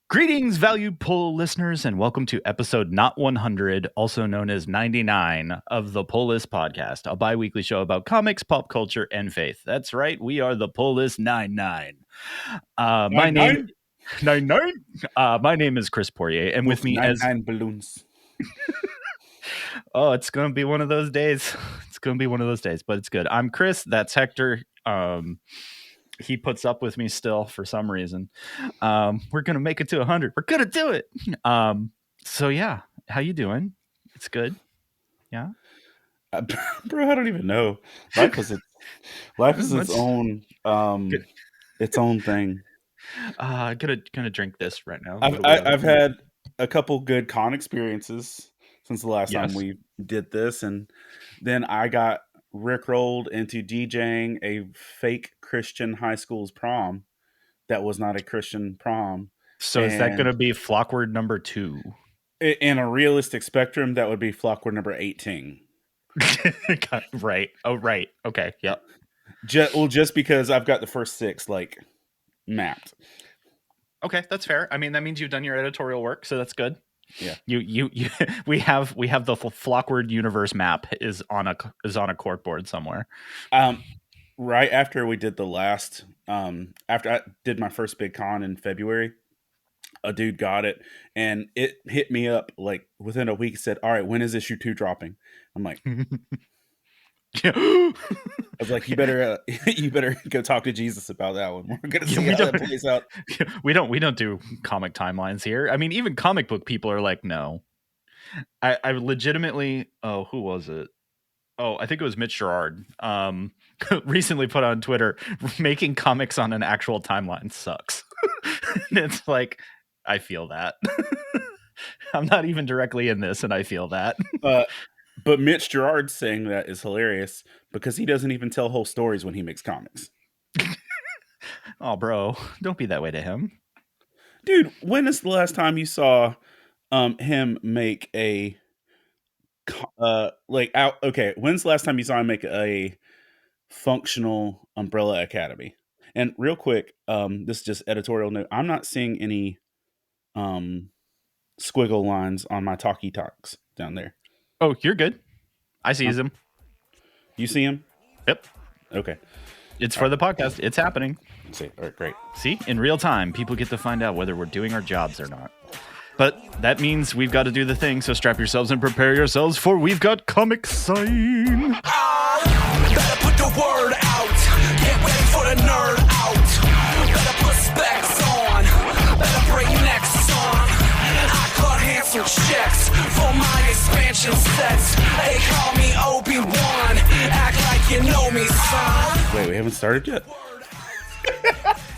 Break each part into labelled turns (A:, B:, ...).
A: Greetings, valued poll listeners, and welcome to episode not 100, also known as 99, of the Poll List Podcast, a bi-weekly show about comics, pop culture, and faith. That's right, we are the Poll List 99. My name 99. My name is Chris Poirier, and with me as
B: 99 balloons.
A: Oh, it's gonna be one of those days. It's gonna be one of those days, but it's good. I'm Chris. That's Hector. He puts up with me still for some reason. We're gonna make it to 100. We're gonna do it. So yeah, how you doing? It's good. Yeah,
B: Bro, I don't even know. Life is its own thing.
A: Gonna drink this right now.
B: I've had a couple good con experiences since the last time we did this, and then I got rickrolled into DJing a fake Christian high school's prom that was not a Christian prom.
A: So is that going to be Flockward number 2?
B: In a realistic spectrum, that would be Flockward number 18.
A: Right. Oh, right. Okay. Yep.
B: Just because I've got the first 6 like mapped.
A: Okay, that's fair. I mean, that means you've done your editorial work, so that's good.
B: Yeah.
A: You we have the Flockward universe map is on a corkboard somewhere.
B: Right after we did the last after I did my first big con in February, a dude got it and it hit me up like within a week, said, "All right, when is issue 2 dropping?" I'm like, I was like, you better go talk to Jesus about that one. We're gonna see how that plays out.
A: We don't do comic timelines here. I mean, even comic book people are like, no. I legitimately, who was it? I think it was Mitch Gerard. Recently put on Twitter, making comics on an actual timeline sucks. And it's like, I feel that. I'm not even directly in this, and I feel that.
B: But Mitch Gerard saying that is hilarious because he doesn't even tell whole stories when he makes comics.
A: Oh, bro, don't be that way to him.
B: Dude, when is the last time you saw him make a when's the last time you saw him make a functional Umbrella Academy? And real quick, this is just editorial note. I'm not seeing any squiggle lines on my talkie talks down there.
A: Oh, you're good. I see them.
B: You see him?
A: Yep.
B: Okay.
A: It's for the podcast. It's happening.
B: Let's see. All right, great.
A: See, in real time, people get to find out whether we're doing our jobs or not. But that means we've got to do the thing, so strap yourselves and prepare yourselves, for we've got Comic Sign.
C: Better put the word out. Get ready for the nerd out. Better put specs on. Better bring next song. I cut handsome checks for my expansion sets. They call me Obi-Wan. Act like you know me, son.
B: Wait, we haven't started yet?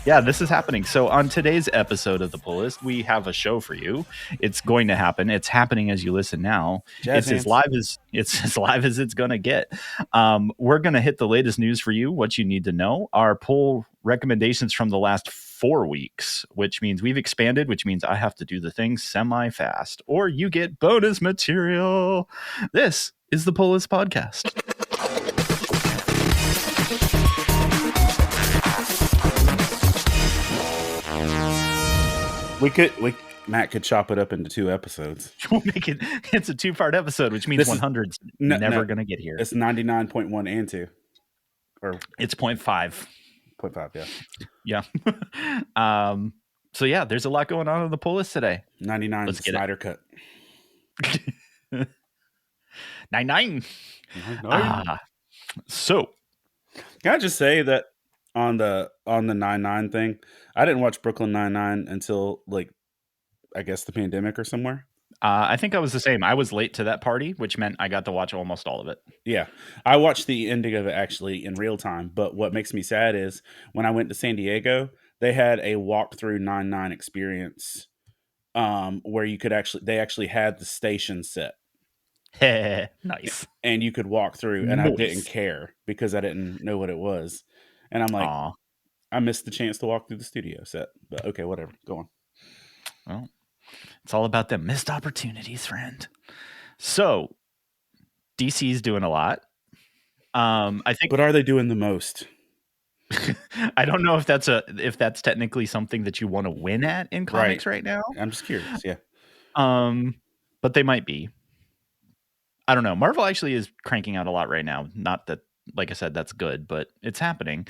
A: Yeah, this is happening. So on today's episode of The Pull List, we have a show for you. It's going to happen. It's happening as you listen now. It's as live as it's going to get. We're going to hit the latest news for you, what you need to know. Our poll recommendations from the last 4 weeks, which means we've expanded, which means I have to do the thing semi-fast, or you get bonus material. This is The Pull List Podcast.
B: Matt could chop it up into 2 episodes.
A: We'll make it. It's a 2-part episode, which means 100's never going to get here.
B: It's 99.1 and 2, or
A: it's 0.5.
B: 0.5,
A: yeah. So yeah, there's a lot going on in the poll list today.
B: 99. Let's get Snyder cut.
A: 99. So,
B: can I just say that on the 99 thing, I didn't watch Brooklyn Nine-Nine until like, I guess the pandemic or somewhere.
A: I think I was the same. I was late to that party, which meant I got to watch almost all of it.
B: Yeah, I watched the ending of it actually in real time. But what makes me sad is when I went to San Diego, they had a walkthrough 9/9 experience, where they actually had the station set.
A: Nice.
B: And you could walk through, and nice. I didn't care because I didn't know what it was. And I'm like, aww. I missed the chance to walk through the studio set. But okay, whatever. Go on.
A: Well, it's all about them missed opportunities, friend. So, DC's doing a lot. I think.
B: But are they doing the most?
A: I don't know if that's technically something that you want to win at in comics right now.
B: I'm just curious. Yeah.
A: But they might be. I don't know. Marvel actually is cranking out a lot right now. Not that, like I said, that's good, but it's happening.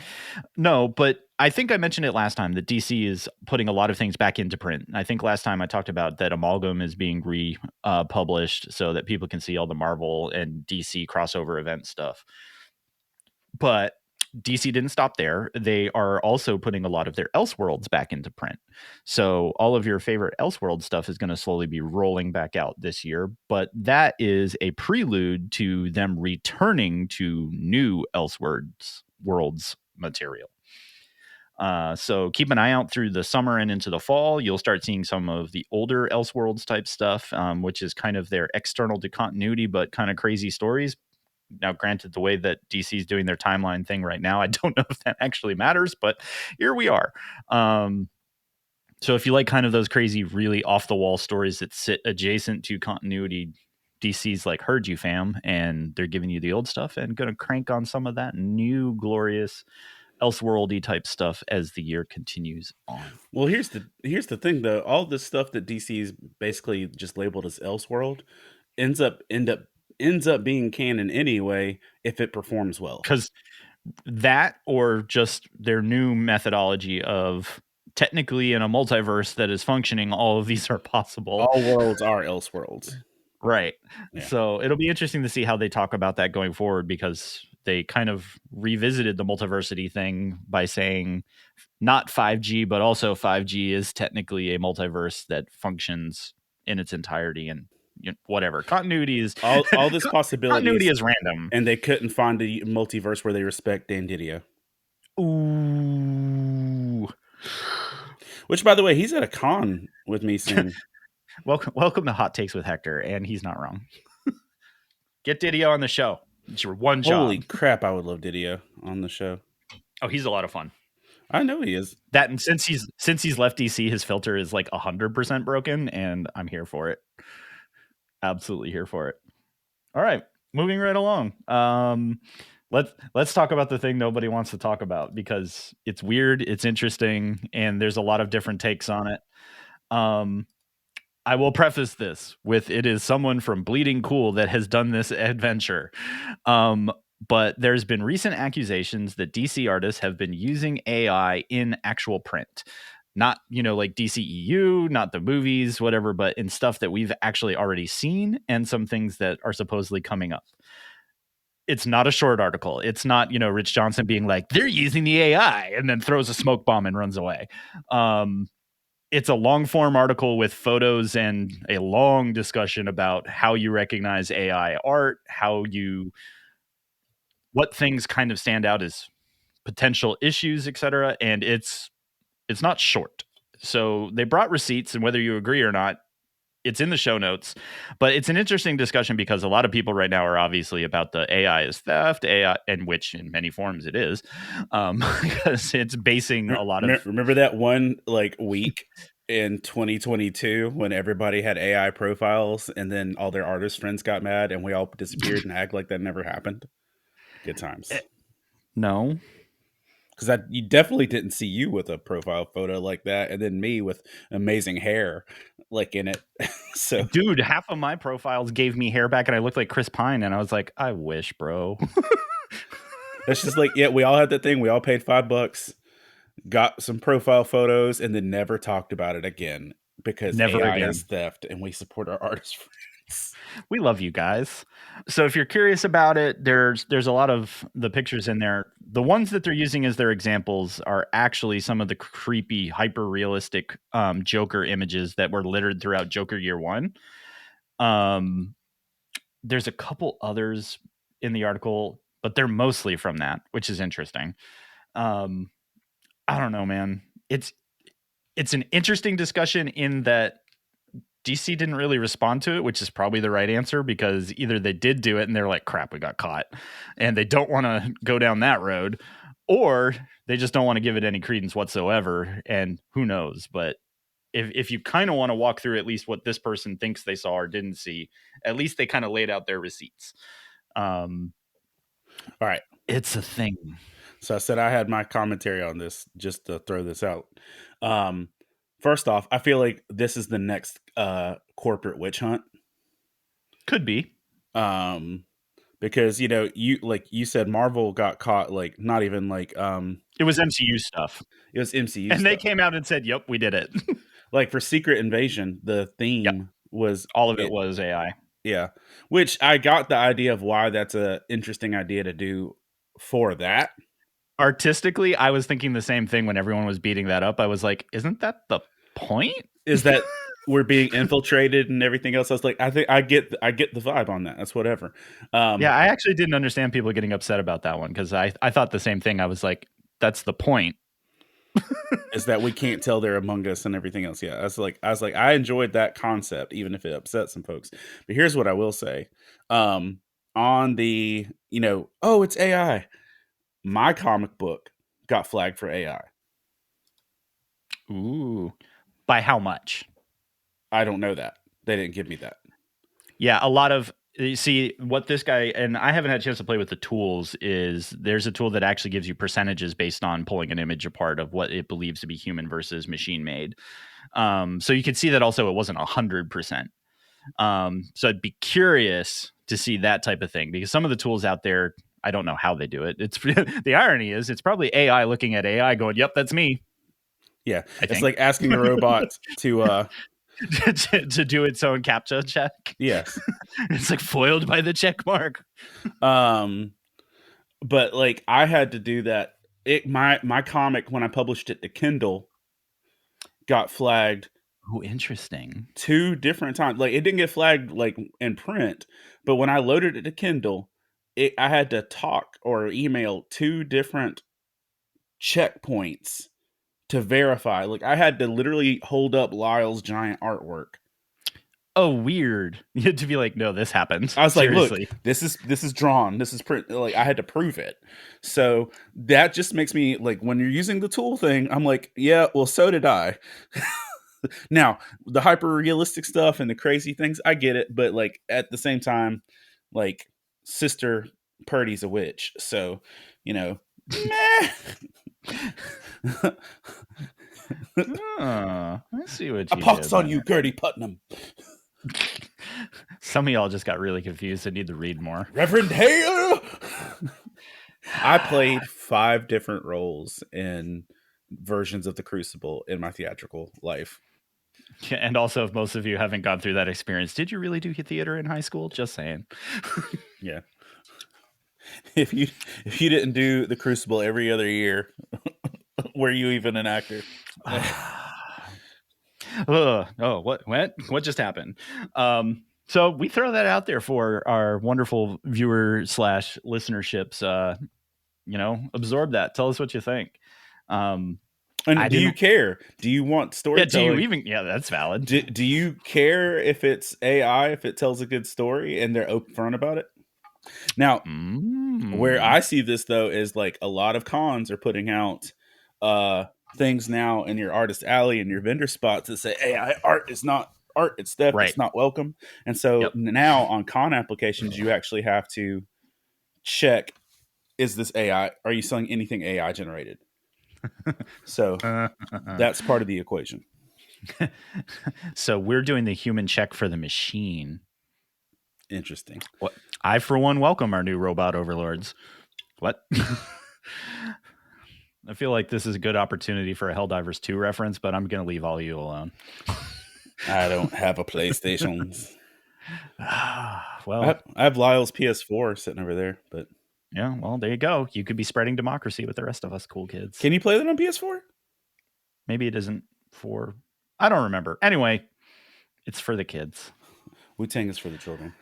A: No, but I think I mentioned it last time that DC is putting a lot of things back into print. I think last time I talked about that Amalgam is being republished so that people can see all the Marvel and DC crossover event stuff. But DC didn't stop there. They are also putting a lot of their Elseworlds back into print. So all of your favorite Elseworld stuff is going to slowly be rolling back out this year. But that is a prelude to them returning to new Elseworlds material. So keep an eye out through the summer and into the fall. You'll start seeing some of the older Elseworlds type stuff, which is kind of their external to continuity, but kind of crazy stories. Now, granted, the way that DC is doing their timeline thing right now, I don't know if that actually matters, but here we are. So if you like kind of those crazy, really off the wall stories that sit adjacent to continuity, DC's like, heard you, fam, and they're giving you the old stuff and going to crank on some of that new glorious Elseworldy type stuff as the year continues on.
B: Well, here's the thing though. All this stuff that DC is basically just labeled as Elseworld ends up being canon anyway if it performs well.
A: Because that, or just their new methodology of technically in a multiverse that is functioning, all of these are possible.
B: All worlds are Elseworlds.
A: Right. Yeah. So it'll be interesting to see how they talk about that going forward, because they kind of revisited the multiversity thing by saying not 5G, but also 5G is technically a multiverse that functions in its entirety, and whatever. Continuity is
B: all this possibility.
A: Continuity is random,
B: and they couldn't find a multiverse where they respect Dan Didio.
A: Ooh.
B: Which, by the way, he's at a con with me soon.
A: Welcome to Hot Takes with Hector, and he's not wrong. Get Didio on the show. It's your one job.
B: Holy crap! I would love Didio on the show.
A: Oh, he's a lot of fun.
B: I know he is.
A: That, and since he's left DC, his filter is like 100% broken, and I'm here for it. Absolutely here for it. All right, moving right along. Let's talk about the thing nobody wants to talk about, because it's weird, it's interesting, and there's a lot of different takes on it. I will preface this with, it is someone from Bleeding Cool that has done this adventure. But there's been recent accusations that DC artists have been using AI in actual print. Not, like DCEU, not the movies, whatever, but in stuff that we've actually already seen and some things that are supposedly coming up. It's not a short article. It's not, Rich Johnson being like, they're using the AI and then throws a smoke bomb and runs away. It's a long form article with photos and a long discussion about how you recognize AI art, what things kind of stand out as potential issues, etc. And it's not short. So they brought receipts, and whether you agree or not, it's in the show notes. But it's an interesting discussion because a lot of people right now are obviously about the AI is theft, AI, and which in many forms it is, because it's basing a lot of.
B: Remember that one week in 2022 when everybody had AI profiles, and then all their artist friends got mad, and we all disappeared and act like that never happened. Good times.
A: No.
B: Because you definitely didn't see you with a profile photo like that, and then me with amazing hair in it. So,
A: dude, half of my profiles gave me hair back, and I looked like Chris Pine, and I was like, I wish, bro.
B: That's just we all had that thing. We all paid $5, got some profile photos, and then never talked about it again, because AI is theft, and we support our artist friends.
A: We love you guys. So if you're curious about it, there's a lot of the pictures in there. The ones that they're using as their examples are actually some of the creepy, hyper realistic Joker images that were littered throughout Joker Year One. There's a couple others in the article, but they're mostly from that, which is interesting. I don't know, man. It's an interesting discussion in that DC didn't really respond to it, which is probably the right answer, because either they did do it and they're like, crap, we got caught, and they don't want to go down that road, or they just don't want to give it any credence whatsoever. And who knows? But if you kind of want to walk through at least what this person thinks they saw or didn't see, at least they kind of laid out their receipts.
B: All right.
A: It's a thing.
B: So I said I had my commentary on this just to throw this out. First off, I feel like this is the next corporate witch hunt.
A: Could be.
B: Because you said Marvel got caught not even
A: it was MCU stuff.
B: It was MCU
A: and
B: stuff.
A: They came out and said, "Yep, we did it."
B: For Secret Invasion, the theme was
A: all of it was AI.
B: Yeah, which I got the idea of why that's a interesting idea to do for that.
A: Artistically, I was thinking the same thing when everyone was beating that up. I was like, "Isn't that the point?
B: Is that we're being infiltrated and everything else?" I was like, I think I get the vibe on that. That's whatever.
A: Yeah, I actually didn't understand people getting upset about that one because I thought the same thing. I was like, that's the point.
B: Is that we can't tell they're among us and everything else. Yeah, I was like, I enjoyed that concept, even if it upset some folks. But here's what I will say. On the, it's AI. My comic book got flagged for AI.
A: Ooh. By how much?
B: I don't know that. They didn't give me that.
A: Yeah, a lot of... See, what this guy... And I haven't had a chance to play with the tools, is there's a tool that actually gives you percentages based on pulling an image apart of what it believes to be human versus machine-made. So you can see that also it wasn't 100%. So I'd be curious to see that type of thing, because some of the tools out there, I don't know how they do it. It's the irony is it's probably AI looking at AI going, "Yep, that's me."
B: Yeah, it's like asking a robot to
A: to do its own CAPTCHA check.
B: Yes.
A: It's like foiled by the check mark.
B: But I had to do that. My comic, when I published it to Kindle, got flagged.
A: Oh, interesting.
B: 2 different times. It didn't get flagged in print, but when I loaded it to Kindle, I had to talk or email 2 different checkpoints to verify. I had to literally hold up Lyle's giant artwork.
A: Oh, weird. You had to be like, "No, this happened."
B: I was Seriously. Look, this is drawn. This is print. I had to prove it. So that just makes me when you're using the tool thing, I'm like, yeah, well, so did I. Now, the hyper realistic stuff and the crazy things, I get it, but at the same time, Sister Purdy's a witch, so meh.
A: I see what you
B: A pox on you, Gertie Putnam.
A: Some of y'all just got really confused and need to read more.
B: Reverend Hale. I played 5 different roles in versions of the Crucible in my theatrical life.
A: And also, if most of you haven't gone through that experience, did you really do theater in high school? Just saying.
B: Yeah. If you didn't do the Crucible every other year, were you even an actor? What just happened? So we throw that out there for our wonderful viewer / listenerships.
A: Absorb that. Tell us what you think.
B: And do you care? Do you want storytelling?
A: Yeah, do you even? Yeah, that's valid.
B: Do you care if it's AI, if it tells a good story and they're upfront about it? Now, where I see this though is a lot of cons are putting out things now in your artist alley and your vendor spots that say AI art is not art, it's theft, It's not welcome. And so now on con applications, you actually have to check, is this AI? Are you selling anything AI generated? So that's part of the equation.
A: So we're doing the human check for the machine.
B: Interesting.
A: What? I, for one, welcome our new robot overlords. What? I feel like this is a good opportunity for a Helldivers 2 reference, but I'm going to leave all of you alone.
B: I don't have a PlayStation.
A: Well,
B: I have Lyle's PS4 sitting over there, but
A: yeah, well, there you go. You could be spreading democracy with the rest of us cool kids.
B: Can you play that on PS4?
A: Maybe it isn't for... I don't remember. Anyway, it's for the kids.
B: Wu-Tang is for the children.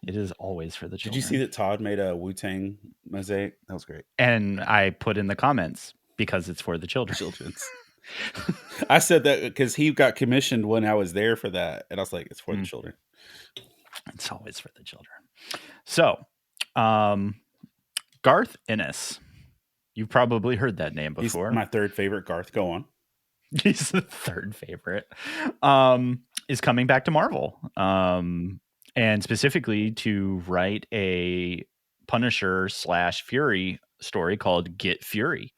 A: It is always for the children.
B: Did you see that Todd made a Wu-Tang mosaic? That was great.
A: And I put in the comments, because it's for the children.
B: I said that because he got commissioned when I was there for that. And I was like, it's for the children.
A: It's always for the children. So, Garth Ennis. You've probably heard that name before.
B: He's my 3rd favorite Garth. Go on.
A: He's the 3rd favorite. Is coming back to Marvel. And specifically to write a Punisher / Fury story called Get Fury.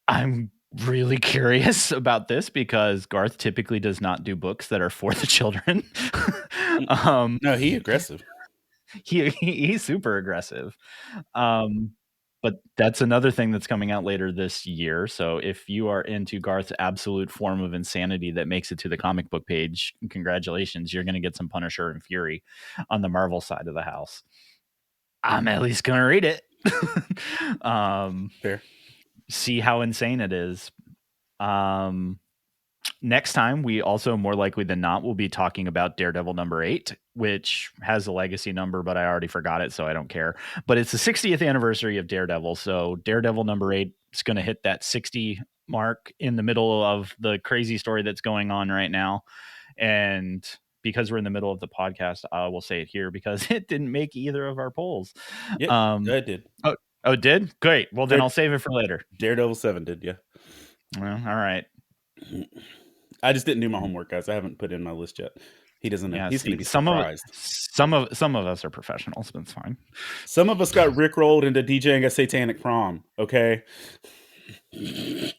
A: I'm really curious about this because Garth typically does not do books that are for the children.
B: No, he's aggressive.
A: He's super aggressive. But that's another thing that's coming out later this year. So if you are into Garth's absolute form of insanity that makes it to the comic book page, congratulations, you're going to get some Punisher and Fury on the Marvel side of the house. I'm at least going to read it.
B: Fair.
A: See how insane it is. Next time, we also more likely than not will be talking about Daredevil number 8, which has a legacy number, but I already forgot it, so I don't care. But it's the 60th anniversary of Daredevil, so Daredevil number 8 is going to hit that 60 mark in the middle of the crazy story that's going on right now. And because we're in the middle of the podcast, I will say it here because it didn't make either of our polls.
B: Yeah, it did.
A: Oh, it did? Great. Well, then I'll save it for later.
B: Daredevil 7 did, yeah.
A: Well, all right.
B: I just didn't do my homework, guys. I haven't put in my list yet. He doesn't know.
A: Yeah,
B: he's going to be surprised.
A: Some of us are professionals, but it's fine.
B: Some of us got rickrolled into DJing a satanic prom. Okay.
A: You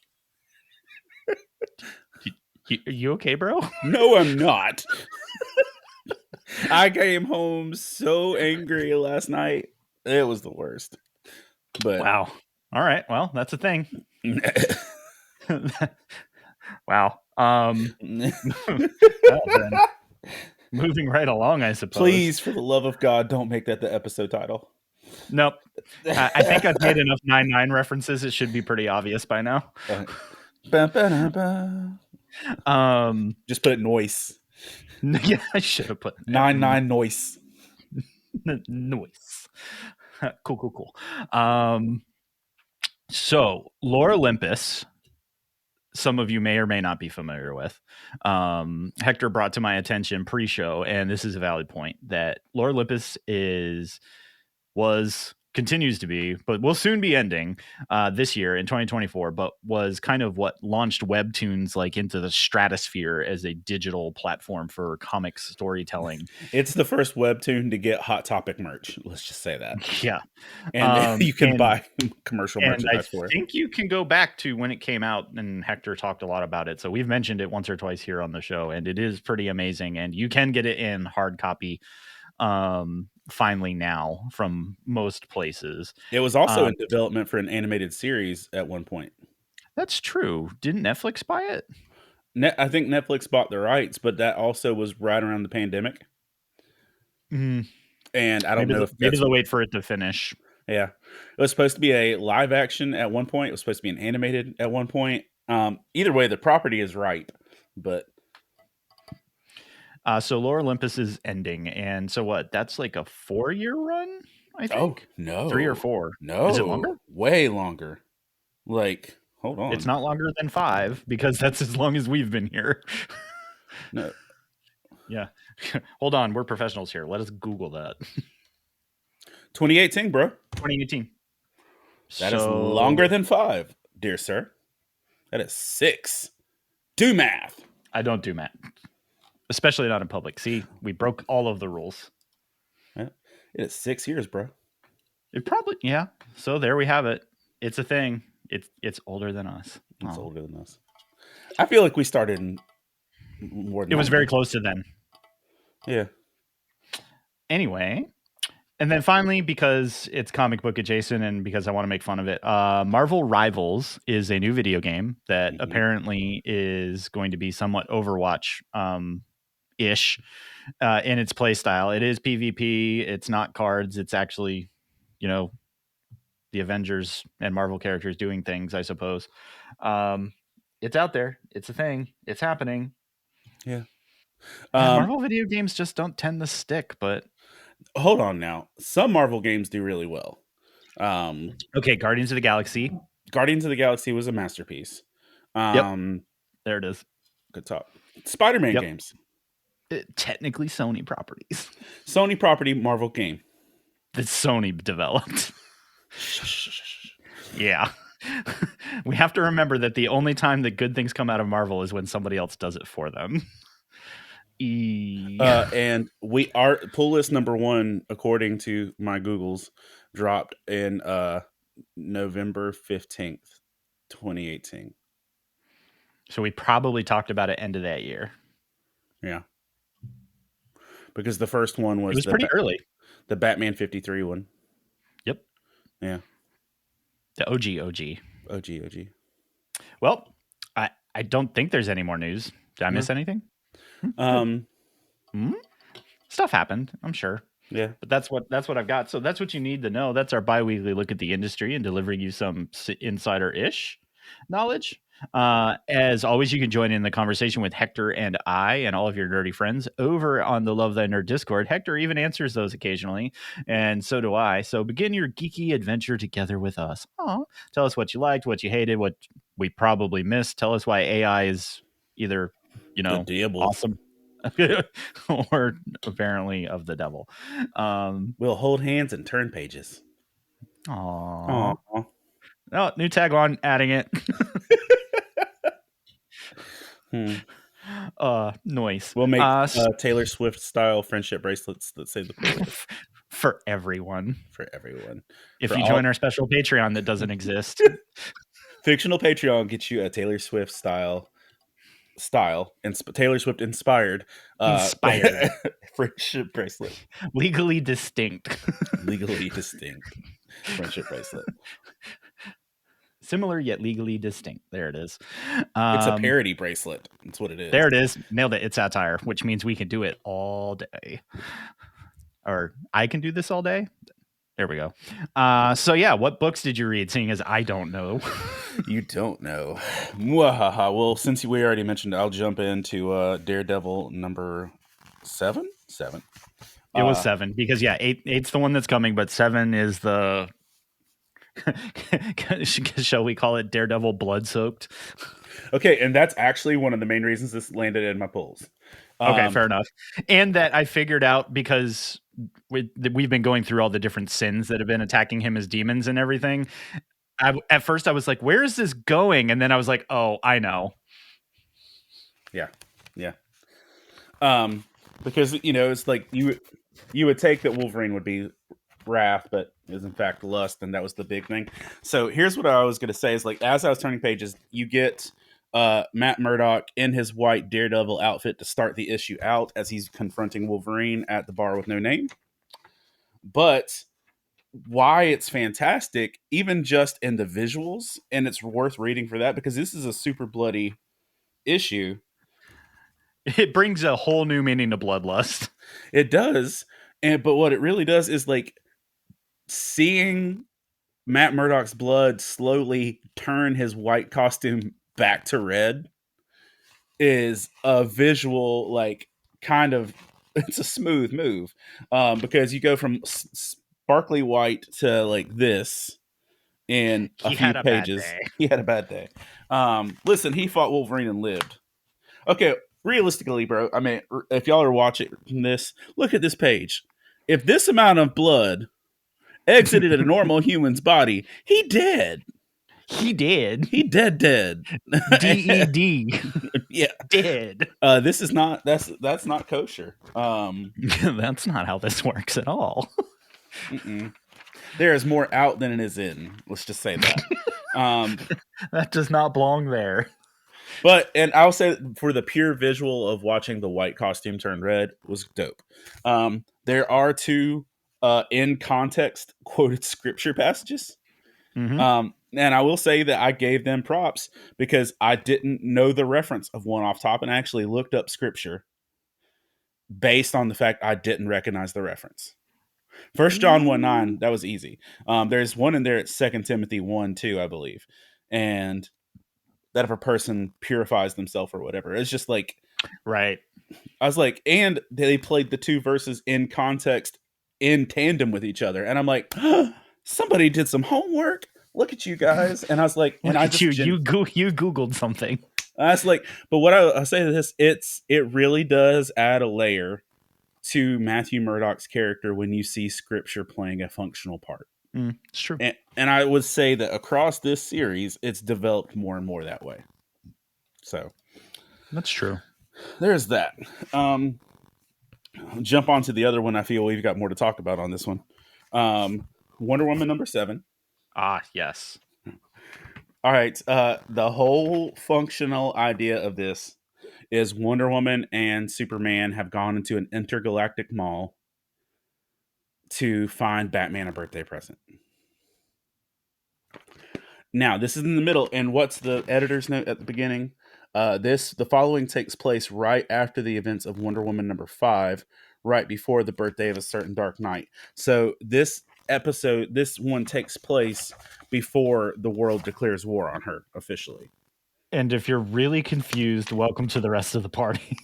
A: okay, bro?
B: No, I'm not. I came home so angry last night. It was the worst. But
A: wow. All right. Well, that's a thing. Wow. Well, then, moving right along, I suppose.
B: Please, for the love of God, don't make that the episode title.
A: Nope. I think I've made enough 9/9 references. It should be pretty obvious by now.
B: Just put noise.
A: Yeah, I should have put
B: 9/9 noise.
A: Noise. Cool. So Lore Olympus, some of you may or may not be familiar with. Hector brought to my attention pre-show, and this is a valid point, that Lore Olympus continues to be, but will soon be ending this year in 2024, but was kind of what launched Webtoons like into the stratosphere as a digital platform for comics storytelling.
B: It's the first Webtoon to get Hot Topic merch. Let's just say that.
A: Yeah.
B: And you can buy commercial merchandise for it.
A: I think you can go back to when it came out, and Hector talked a lot about it. So we've mentioned it once or twice here on the show, and it is pretty amazing. And you can get it in hard copy finally now from most places.
B: It was also in development for an animated series at one point.
A: That's true. Didn't Netflix buy it?
B: I think Netflix bought the rights, but that also was right around the pandemic.
A: And
B: I don't know if
A: maybe they'll wait for it to finish.
B: Yeah. It was supposed to be a live action at one point. It was supposed to be an animated at one point. Either way, the property is ripe, but
A: so Lore Olympus is ending, and so what? That's like a 4-year run, I think.
B: Oh, no.
A: 3 or 4.
B: No.
A: Is it longer?
B: Way longer. Like, hold on.
A: It's not longer than 5 because that's as long as we've been here.
B: No.
A: Yeah. Hold on. We're professionals here. Let us Google that.
B: 2018, bro.
A: 2018.
B: That is longer than 5, dear sir. That is 6. Do math.
A: I don't do math. Especially not in public. See, we broke all of the rules.
B: Yeah. It is 6 years, bro.
A: It probably, yeah. So there we have it. It's a thing. It's older than us.
B: It's older than us. I feel like we started in more than
A: it was very close to then.
B: Yeah.
A: Anyway, and then finally, because it's comic book adjacent and because I want to make fun of it, Marvel Rivals is a new video game that apparently is going to be somewhat Overwatch ish in its play style. It is PvP. It's not cards. It's actually, the Avengers and Marvel characters doing things, I suppose. It's out there. It's a thing. It's happening.
B: Yeah.
A: Marvel video games just don't tend to stick, but
B: hold on now. Some Marvel games do really well.
A: Okay, Guardians of the Galaxy.
B: Guardians of the Galaxy was a masterpiece.
A: Yep. There it is.
B: Good talk. Spider-Man games.
A: Technically Sony properties.
B: Sony property, Marvel game.
A: That Sony developed. Yeah. We have to remember that the only time that good things come out of Marvel is when somebody else does it for them.
B: And our pull list number 1, according to my Googles, dropped in November 15th, 2018.
A: So we probably talked about it end of that year.
B: Yeah. Because the first one was
A: it was pretty early.
B: The Batman 53 one.
A: Yep.
B: Yeah.
A: The OG.
B: OG.
A: Well, I don't think there's any more news. Did I miss anything? Stuff happened, I'm sure.
B: Yeah.
A: But that's what I've got. So that's what you need to know. That's our bi-weekly look at the industry and delivering you some insider-ish knowledge. As always, you can join in the conversation with Hector and I and all of your nerdy friends over on the Love Thy Nerd Discord. Hector even answers those occasionally, and so do I. So begin your geeky adventure together with us. Aww. Tell us what you liked, what you hated, what we probably missed. Tell us why AI is either, awesome or apparently of the devil.
B: We'll hold hands and turn pages.
A: Aww. Oh, new tagline, adding it. Noise.
B: We'll make Taylor Swift style friendship bracelets that say the playlist.
A: For everyone.
B: If
A: you join our special Patreon that doesn't exist.
B: Fictional Patreon gets you a Taylor Swift style and Taylor Swift inspired friendship bracelet.
A: Legally distinct
B: friendship bracelet.
A: Similar yet legally distinct. There it is.
B: It's a parody bracelet. That's what it is.
A: There it is. Nailed it. It's satire, which means we can do it all day. Or I can do this all day. There we go. So yeah, what books did you read? Seeing as I don't know.
B: You don't know. Well, since we already mentioned, I'll jump into Daredevil number 7.
A: It was 7 because 8's the one that's coming, but 7 is the. Shall we call it Daredevil Blood Soaked?
B: Okay, and that's actually one of the main reasons this landed in my polls.
A: Okay, fair enough. And that I figured out because we've been going through all the different sins that have been attacking him as demons and everything. At first I was like, where is this going? And then I was like, oh, I know.
B: Yeah. Because, it's like you would take that Wolverine would be wrath, but is in fact lust, and that was the big thing. So here's what I was going to say is, like, as I was turning pages, you get Matt Murdock in his white Daredevil outfit to start the issue out as he's confronting Wolverine at the bar with no name. But why it's fantastic, even just in the visuals, and it's worth reading for that, because this is a super bloody issue.
A: It brings a whole new meaning to bloodlust.
B: It does. But what it really does is, like, seeing Matt Murdock's blood slowly turn his white costume back to red is a visual, like, kind of, it's a smooth move, because you go from sparkly white to like this in a few pages. He had a bad day. Listen, he fought Wolverine and lived. Okay, realistically, bro, I mean, if y'all are watching this, look at this page. If this amount of blood exited a normal human's body, he dead.
A: He did.
B: He dead.
A: DED.
B: Yeah.
A: Dead.
B: This is not, that's not kosher.
A: That's not how this works at all.
B: There is more out than it is in. Let's just say that.
A: That does not belong there.
B: But, and I'll say for the pure visual of watching the white costume turn red was dope. There are 2 in context quoted scripture passages. Mm-hmm. And I will say that I gave them props because I didn't know the reference of one off top and actually looked up scripture based on the fact I didn't recognize the reference. 1 John 1:9, that was easy. There's one in there at 2 Timothy 1:2, I believe. And that if a person purifies themselves or whatever, it's just like,
A: right.
B: I was like, and they played the 2 verses in context in tandem with each other. And I'm like, somebody did some homework. Look at you guys. And I was like,
A: and I just, you Googled something.
B: I was like, but what I say to this, it really does add a layer to Matthew Murdock's character when you see scripture playing a functional part.
A: It's true.
B: And I would say that across this series, it's developed more and more that way. So
A: that's true.
B: There's that. Jump on to the other one. I feel we've got more to talk about on this one. Wonder Woman number 7.
A: Ah, yes.
B: All right. The whole functional idea of this is Wonder Woman and Superman have gone into an intergalactic mall to find Batman a birthday present. Now, this is in the middle, and what's the editor's note at the beginning? The following takes place right after the events of Wonder Woman #5, right before the birthday of a certain Dark Knight. So this one takes place before the world declares war on her officially.
A: And if you're really confused, welcome to the rest of the party.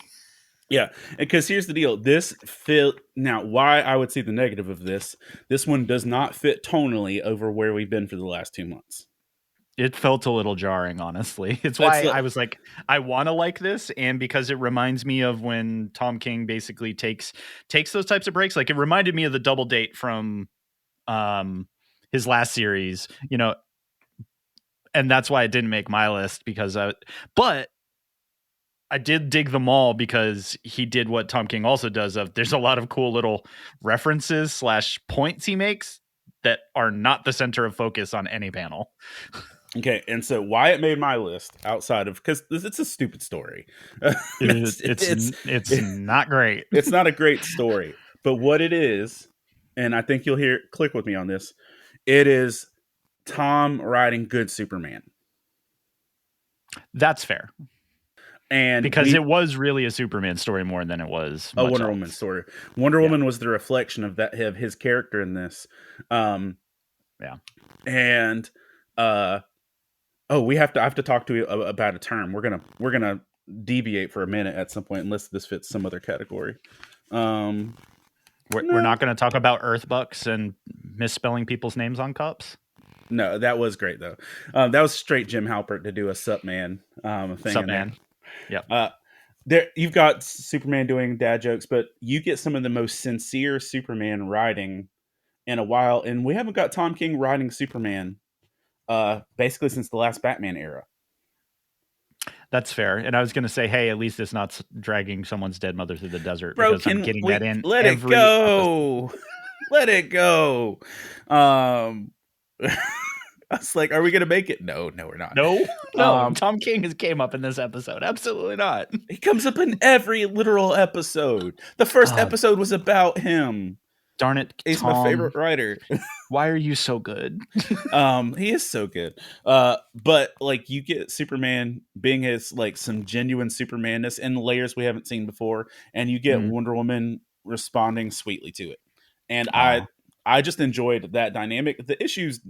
B: Yeah, because here's the deal. Now, why I would see the negative of this one does not fit tonally over where we've been for the last 2 months.
A: It felt a little jarring, honestly. It's why I was like, I want to like this, and because it reminds me of when Tom King basically takes those types of breaks. Like, it reminded me of the double date from his last series, and that's why it didn't make my list, but I did dig them all because he did what Tom King also does. There's a lot of cool little references / points he makes that are not the center of focus on any panel.
B: Okay, and so why it made my list outside of, because it's a stupid story.
A: It's not great.
B: It's not a great story, but what it is, and I think you'll click with me on this. It is Tom writing good Superman.
A: That's fair.
B: And
A: because it was really a Superman story more than it was
B: a Wonder Woman story. Wonder Woman was the reflection of his character in this. And I have to talk to you about a term. We're gonna deviate for a minute at some point unless this fits some other category.
A: We're not going to talk about Earthbucks and misspelling people's names on cups.
B: No, that was great though. That was straight Jim Halpert to do a Sup Man thing.
A: Sup Man.
B: Yeah. There you've got Superman doing dad jokes, but you get some of the most sincere Superman writing in a while, and we haven't got Tom King writing Superman basically since the last Batman era.
A: That's fair. And I was going to say, hey, at least it's not dragging someone's dead mother through the desert.
B: Bro,
A: because I'm getting that in.
B: Let it go. Let it go. I was like, are we going to make it? No, we're not.
A: No. Tom King came up in this episode. Absolutely not.
B: He comes up in every literal episode. The first episode was about him.
A: Darn it,
B: he's
A: Tom.
B: My favorite writer.
A: Why are you so good?
B: He is so good. But like you get Superman being his like some genuine Supermanness in layers we haven't seen before, and you get Wonder Woman responding sweetly to it. And I just enjoyed that dynamic. The issue's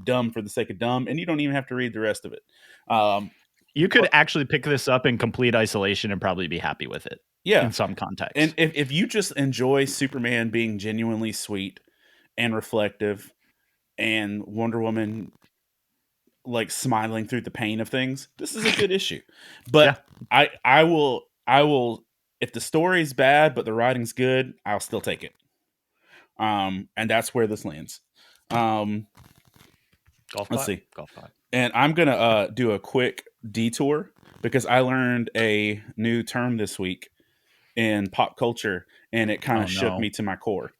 B: dumb for the sake of dumb, and you don't even have to read the rest of it.
A: You could actually pick this up in complete isolation and probably be happy with it.
B: Yeah.
A: In some context.
B: And if you just enjoy Superman being genuinely sweet and reflective and Wonder Woman like smiling through the pain of things, this is a good issue. But yeah. I will if the story's bad but the writing's good, I'll still take it. And that's where this lands. Let's see.
A: Golf pot.
B: And I'm going to do a quick detour because I learned a new term this week in pop culture, and it kind of shook me to my core.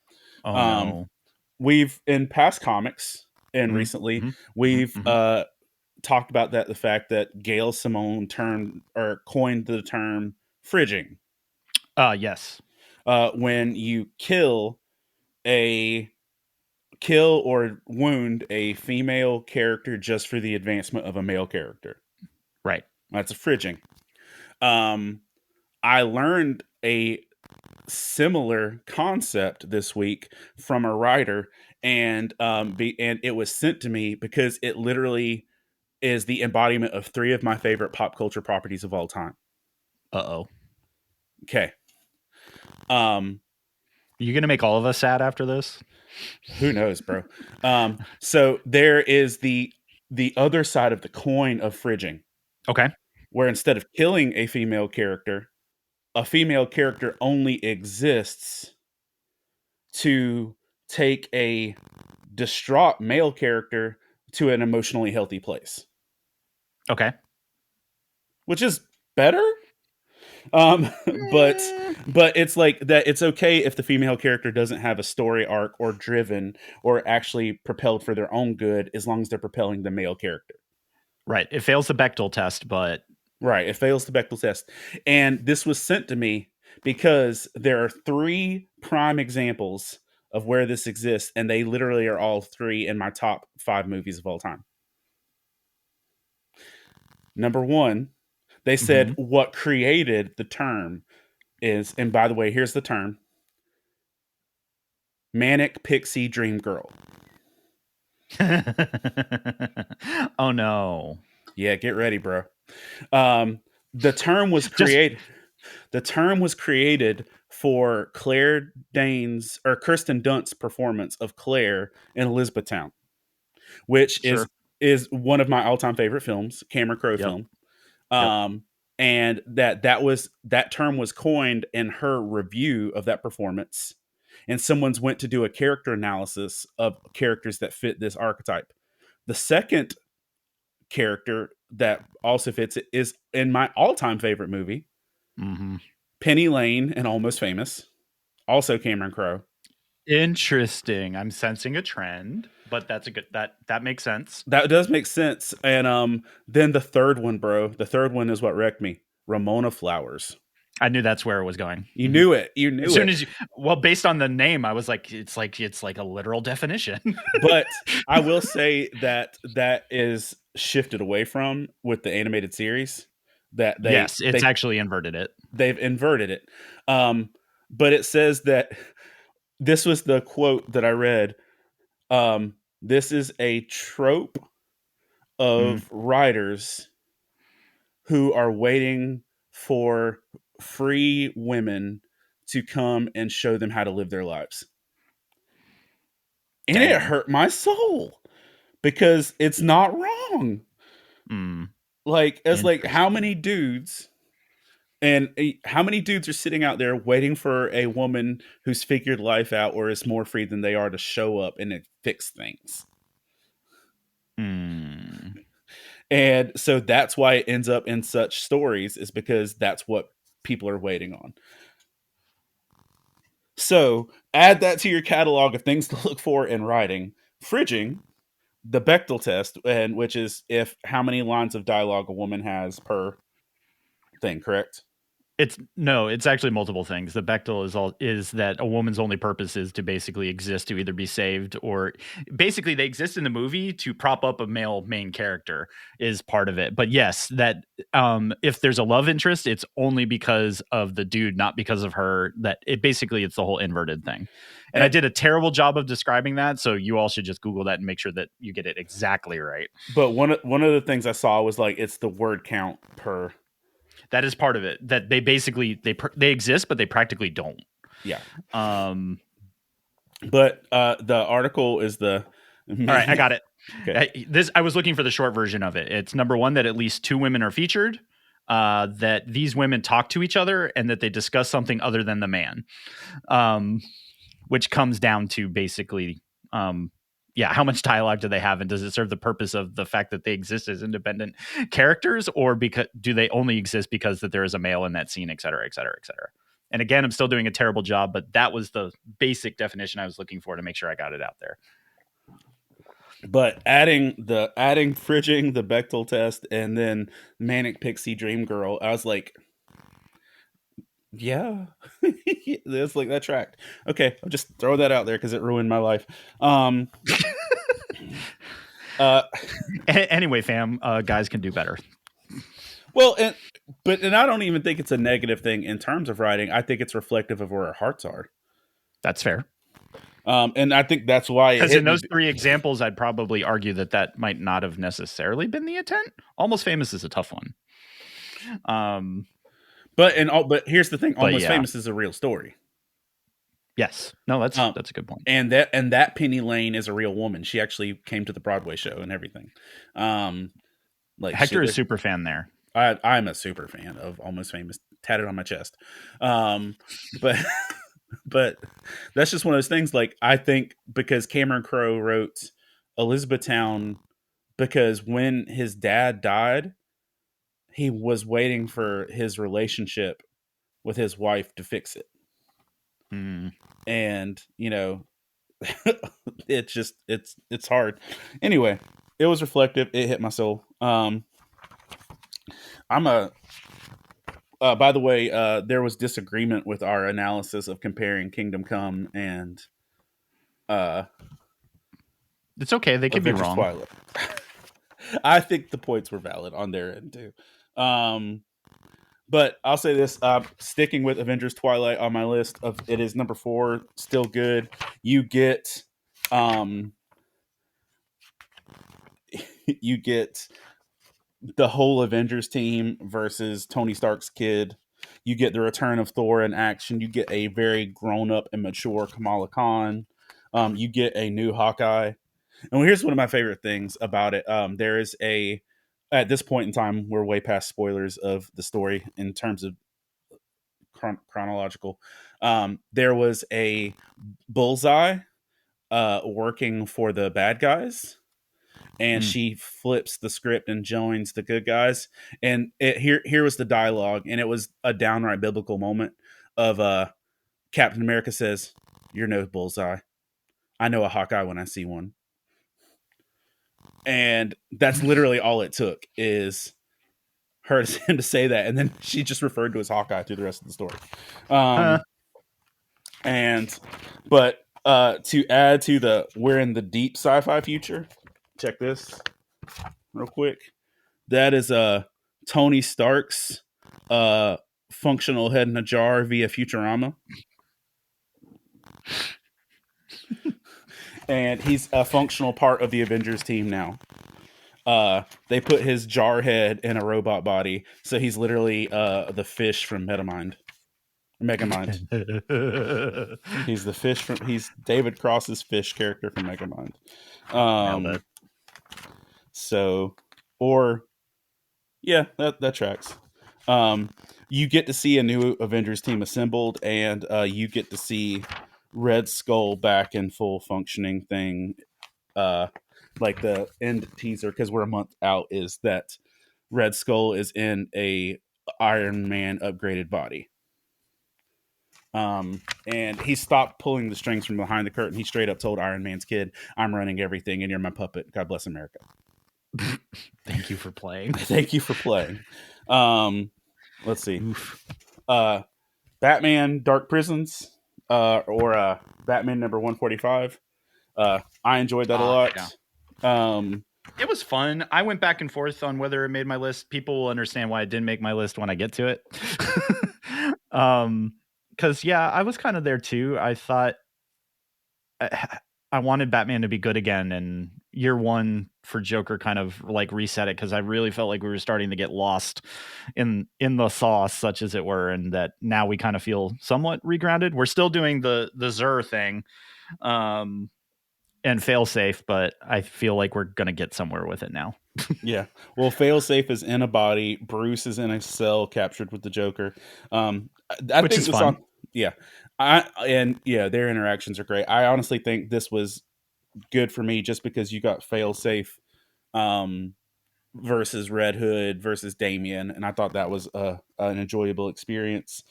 B: We've in past comics and recently we've talked about the fact that Gail Simone coined the term fridging.
A: Yes.
B: When you kill or wound a female character just for the advancement of a male character.
A: Right.
B: That's a fridging. I learned a similar concept this week from a writer, and it was sent to me because it literally is the embodiment of 3 of my favorite pop culture properties of all time. Okay.
A: You gonna make all of us sad after this?
B: Who knows, bro? So there is the other side of the coin of fridging.
A: Okay.
B: Where instead of killing a female character only exists to take a distraught male character to an emotionally healthy place.
A: Okay.
B: Which is better. But it's like that. It's okay if the female character doesn't have a story arc or driven or actually propelled for their own good, as long as they're propelling the male character.
A: Right. It fails the Bechdel test, but
B: right, it fails the Bechdel test. And this was sent to me because there are 3 prime examples of where this exists, and they literally are all 3 in my top 5 movies of all time. Number 1, they said what created the term is, and by the way, here's the term: manic pixie dream girl.
A: Oh no.
B: Yeah, get ready, bro. The term was created. The term was created for Claire Danes or Kirsten Dunst's performance of Claire in Elizabethtown, which is one of my all-time favorite films, Cameron Crowe film. And that term was coined in her review of that performance, and someone's went to do a character analysis of characters that fit this archetype. The second character that also fits it is in my all-time favorite movie, Penny Lane and Almost Famous, also Cameron Crowe.
A: Interesting. I'm sensing a trend, but that's a good that makes sense.
B: That does make sense. And then the third one, bro. The third one is what wrecked me. Ramona Flowers.
A: I knew that's where it was going.
B: You knew it. You knew
A: as soon as based on the name, I was like, it's like a literal definition.
B: But I will say that is shifted away from with the animated series.
A: It's actually inverted it.
B: They've inverted it. But it says that this was the quote that I read. This is a trope of writers who are waiting for free women to come and show them how to live their lives. And it hurt my soul because it's not wrong. Like, it's like, how many dudes are sitting out there waiting for a woman who's figured life out or is more free than they are to show up and fix things? And so that's why it ends up in such stories, is because that's what people are waiting on. So add that to your catalog of things to look for in writing. Fridging, the Bechdel test, and which is how many lines of dialogue a woman has per thing, correct?
A: It's actually multiple things. The Bechdel is that a woman's only purpose is to basically exist, to either be saved, or basically they exist in the movie to prop up a male main character is part of it. But yes, that if there's a love interest, it's only because of the dude, not because of her. That it's the whole inverted thing. And I did a terrible job of describing that, so you all should just Google that and make sure that you get it exactly right.
B: But one of the things I saw was like it's the word count per.
A: That is part of it. That they basically they exist, but they practically don't.
B: Yeah. But the article is the.
A: All right, I got it. Okay. I was looking for the short version of it. It's number 1 that at least 2 women are featured. That these women talk to each other and that they discuss something other than the man, which comes down to basically. How much dialogue do they have, and does it serve the purpose of the fact that they exist as independent characters, or do they only exist because that there is a male in that scene, et cetera, et cetera, et cetera? And again, I'm still doing a terrible job, but that was the basic definition I was looking for to make sure I got it out there.
B: But adding fridging, the Bechdel test, and then manic pixie dream girl, I was like, yeah, that's like that tracked. Okay, I'll just throw that out there because it ruined my life.
A: Anyway, fam, guys can do better.
B: Well, and I don't even think it's a negative thing in terms of writing. I think it's reflective of where our hearts are.
A: That's fair.
B: And I think that's why,
A: because in those 3 examples, I'd probably argue that might not have necessarily been the intent. Almost Famous is a tough one.
B: But here's the thing: Almost Famous is a real story.
A: Yes, no, that's a good point.
B: And that Penny Lane is a real woman. She actually came to the Broadway show and everything.
A: Like Hector is a super fan there.
B: I'm a super fan of Almost Famous, tatted on my chest. But that's just one of those things. Like, I think because Cameron Crowe wrote Elizabethtown, because when his dad died, he was waiting for his relationship with his wife to fix it. And it's hard. Anyway, it was reflective. It hit my soul. I'm a by the way, there was disagreement with our analysis of comparing Kingdom Come and
A: it's okay, they could be wrong.
B: Twilight. I think the points were valid on their end too. But I'll say this, sticking with Avengers Twilight on my list of it is number 4, still good. You get you get the whole Avengers team versus Tony Stark's kid. You get the return of Thor in action. You get a very grown up and mature Kamala Khan. You get a new Hawkeye. And here's one of my favorite things about it. There is at this point in time, we're way past spoilers of the story in terms of chronological. There was a Bullseye working for the bad guys, and she flips the script and joins the good guys. And here was the dialogue, and it was a downright biblical moment of Captain America says, "You're no Bullseye. I know a Hawkeye when I see one." And that's literally all it took is him to say that, and then she just referred to as Hawkeye through the rest of the story. But to add to we're in the deep sci-fi future. Check this real quick. That is Tony Stark's functional head in a jar via Futurama. And he's a functional part of the Avengers team now. They put his jar head in a robot body, so he's literally the fish from Megamind. He's the fish he's David Cross's fish character from Megamind. That tracks. You get to see a new Avengers team assembled, and you get to see Red Skull back in full functioning thing. Like the end teaser, because we're a month out, is that Red Skull is in a Iron Man upgraded body. And he stopped pulling the strings from behind the curtain. He straight up told Iron Man's kid, "I'm running everything, and you're my puppet. God bless America."
A: Thank you for playing.
B: Thank you for playing. Let's see. Batman Dark Prisons, or Batman number 145. I enjoyed that a lot. Yeah.
A: It was fun. I went back and forth on whether it made my list. People will understand why it didn't make my list when I get to it. Because I was kind of there too. I thought I wanted Batman to be good again, and year one for Joker kind of like reset it, because I really felt like we were starting to get lost in the sauce, such as it were, and that now we kind of feel somewhat regrounded. We're still doing the Zur thing, and failsafe, but I feel like we're gonna get somewhere with it now.
B: Yeah. Well, failsafe is in a body. Bruce is in a cell captured with the Joker.
A: Which is fun.
B: Their interactions are great. I honestly think this was good for me just because you got failsafe versus Red Hood versus Damian, and I thought that was an enjoyable experience.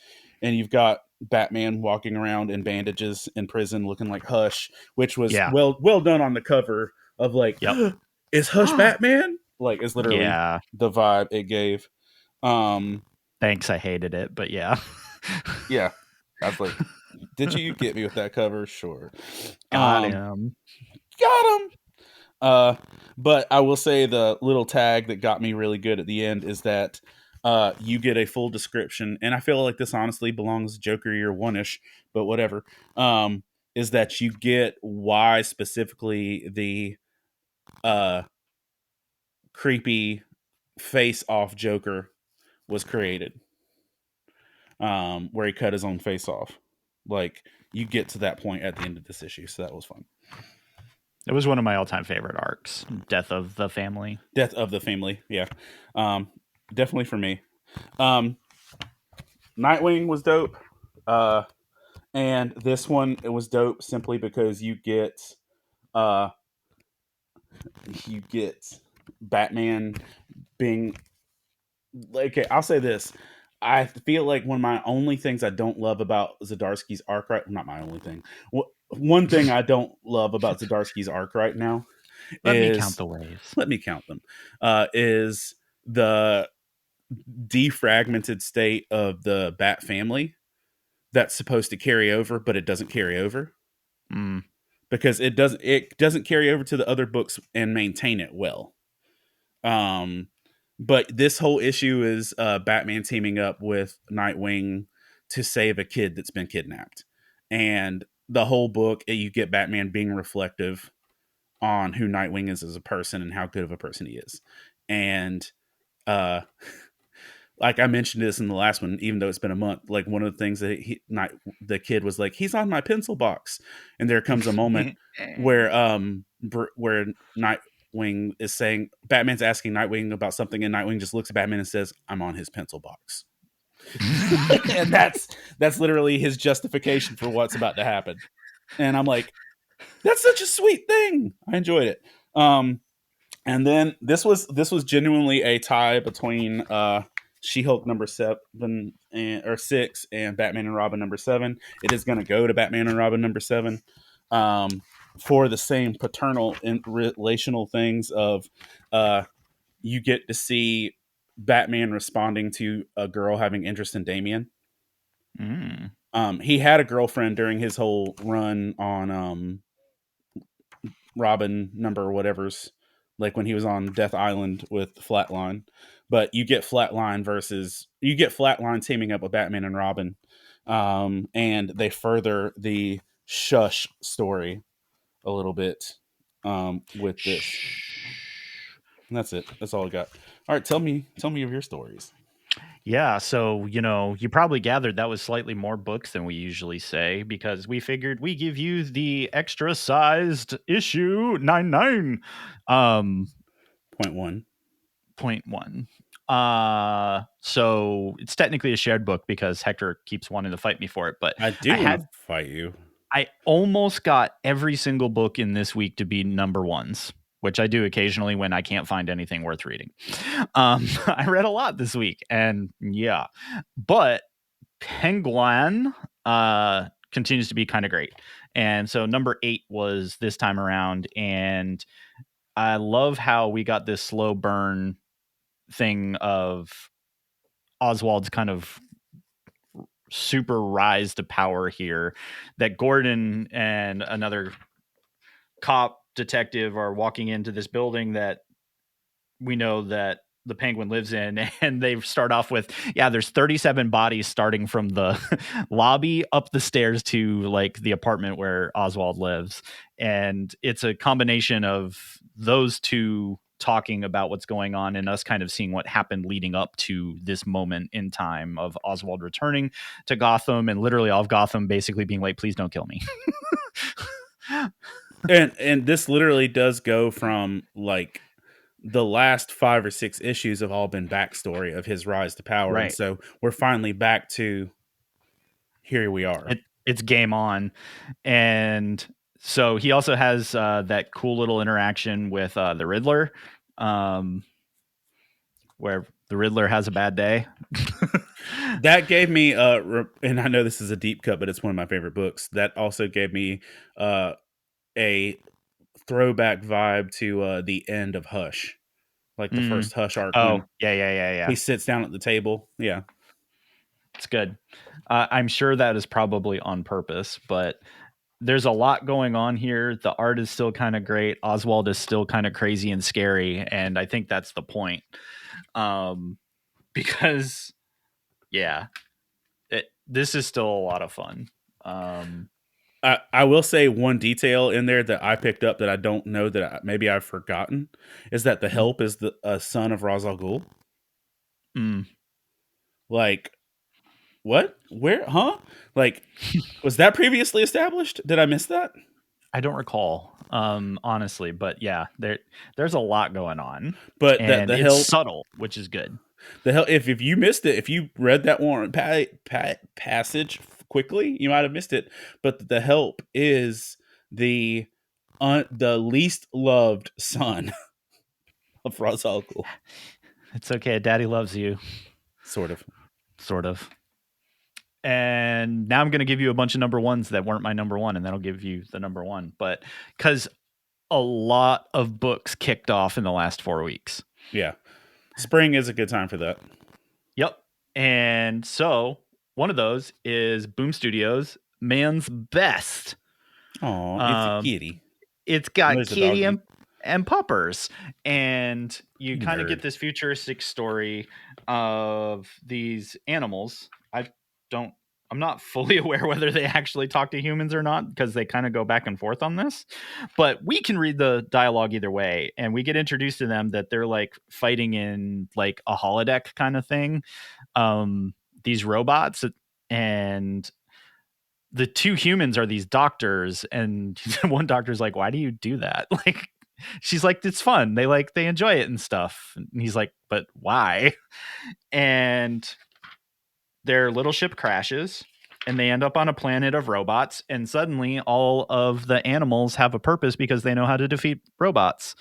B: And you've got Batman walking around in bandages in prison looking like Hush, which was well done on the cover of like, is Hush Batman? Like, is literally the vibe it gave.
A: Thanks, I hated it, but yeah.
B: Yeah. I was like, did you get me with that cover? Sure.
A: Got him.
B: But I will say the little tag that got me really good at the end is that you get a full description, and I feel like this honestly belongs Joker year one-ish, but whatever. Is that you get why specifically the creepy face-off Joker was created, where he cut his own face off. Like, you get to that point at the end of this issue, so that was fun.
A: It was one of my all-time favorite arcs, Death of the Family,
B: yeah. Definitely for me. Nightwing was dope. And this one, it was dope simply because you get Batman being like, okay, I'll say this. I feel like one of my only things I don't love about Zdarsky's arc right, not my only thing. One thing I don't love about Zdarsky's arc right now
A: Let me count
B: is,
A: the waves.
B: let me count them, is the defragmented state of the Bat family that's supposed to carry over, but it doesn't carry over. Because it doesn't carry over to the other books and maintain it well. But this whole issue is Batman teaming up with Nightwing to save a kid that's been kidnapped, and the whole book you get Batman being reflective on who Nightwing is as a person and how good of a person he is. And like I mentioned this in the last one, even though it's been a month, like one of the things that the kid was like, he's on my pencil box. And there comes a moment where Nightwing is saying, Batman's asking Nightwing about something, and Nightwing just looks at Batman and says, I'm on his pencil box. And that's literally his justification for what's about to happen. And I'm like, that's such a sweet thing. I enjoyed it. And then this was genuinely a tie between She-Hulk number 7 or 6 and Batman and Robin number 7. It is going to go to Batman and Robin number 7 for the same paternal and relational things of you get to see Batman responding to a girl having interest in Damian. He had a girlfriend during his whole run on Robin number whatever's, like when he was on Death Island with Flatline. But you get Flatline teaming up with Batman and Robin, and they further the Shush story a little bit with this. And that's it. That's all I got. All right, tell me of your stories.
A: Yeah, so, you probably gathered that was slightly more books than we usually say, because we figured we give you the extra sized issue 99. Point one. So it's technically a shared book because Hector keeps wanting to fight me for it, but
B: I had to fight you.
A: I almost got every single book in this week to be number ones, which I do occasionally when I can't find anything worth reading. I read a lot this week, and yeah, but Penguin continues to be kind of great. And so number 8 was this time around, and I love how we got this slow burn thing of Oswald's kind of super rise to power here, that Gordon and another cop detective are walking into this building that we know that the Penguin lives in, and they start off with, there's 37 bodies starting from the lobby up the stairs to like the apartment where Oswald lives. And it's a combination of those two talking about what's going on and us kind of seeing what happened leading up to this moment in time of Oswald returning to Gotham, and literally all of Gotham basically being like, please don't kill me.
B: and this literally does go from like the last 5 or 6 issues have all been backstory of his rise to power. Right. And so we're finally back to here we are.
A: It's game on. And so he also has that cool little interaction with the Riddler, where the Riddler has a bad day.
B: That gave me, and I know this is a deep cut, but it's one of my favorite books. That also gave me a throwback vibe to the end of Hush, like the first Hush arc.
A: Oh, yeah.
B: He sits down at the table. Yeah,
A: it's good. I'm sure that is probably on purpose, but there's a lot going on here. The art is still kind of great. Oswald is still kind of crazy and scary, and I think that's the point. Because, this is still a lot of fun.
B: I will say one detail in there that I picked up that I don't know that maybe I've forgotten is that the Help is the son of Ra's al Ghul. Like, what? Where? Huh? Like, was that previously established? Did I miss that?
A: I don't recall, honestly, but yeah, there's a lot going on.
B: But
A: and
B: the
A: it's
B: Help,
A: subtle, which is good.
B: The Help, if you missed it, if you read that one passage quickly, you might have missed it. But the Help is the least loved son of Ra's al Ghul.
A: It's okay, Daddy loves you.
B: Sort of.
A: sort of. And now I'm going to give you a bunch of number ones that weren't my number one, and that'll give you the number one. But because a lot of books kicked off in the last 4 weeks.
B: Yeah. Spring is a good time for that.
A: Yep. And so one of those is Boom Studios' Man's Best.
B: Oh, it's a kitty.
A: It's got kitty and puppers. And you kind of get this futuristic story of these animals. I'm not fully aware whether they actually talk to humans or not, because they kind of go back and forth on this, but we can read the dialogue either way. And we get introduced to them that they're like fighting in like a holodeck kind of thing. These robots, and the two humans are these doctors. And one doctor's like, why do you do that? Like, she's like, it's fun. They enjoy it and stuff. And he's like, but why? And their little ship crashes and they end up on a planet of robots. And suddenly all of the animals have a purpose because they know how to defeat robots.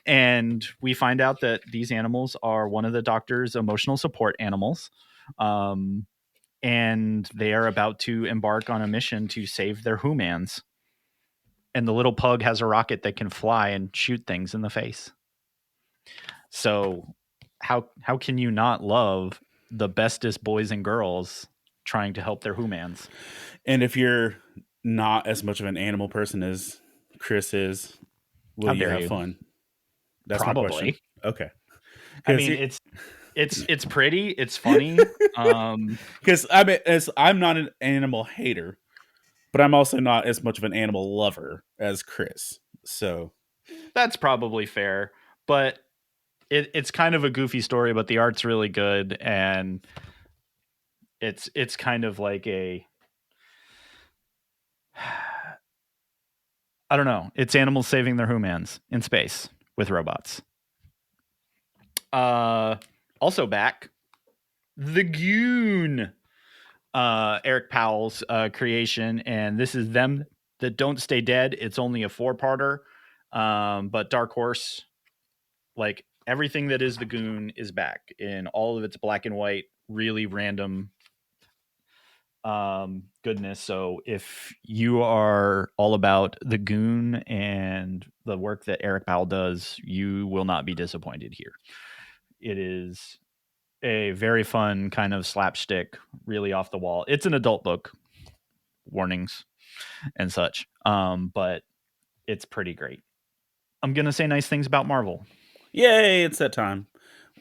A: And we find out that these animals are one of the doctor's emotional support animals. And they are about to embark on a mission to save their humans. And the little pug has a rocket that can fly and shoot things in the face. So how can you not love the bestest boys and girls trying to help their humans?
B: And if you're not as much of an animal person as Chris is, will you have fun? That's
A: probably
B: my question. Okay.
A: I mean, it's pretty, it's funny.
B: Because I'm not an animal hater, but I'm also not as much of an animal lover as Chris. So
A: that's probably fair, but it's kind of a goofy story, but the art's really good, and it's kind of like I don't know. It's animals saving their humans in space with robots. Also back, The Goon, Eric Powell's creation, and this is Them That Don't Stay Dead. It's only a 4-parter, but Dark Horse, like everything that is The Goon, is back in all of its black and white, really random goodness. So if you are all about The Goon and the work that Eric Powell does, you will not be disappointed here. It is a very fun kind of slapstick, really off the wall. It's an adult book, warnings and such, but it's pretty great. I'm gonna say nice things about Marvel.
B: Yay, it's that time.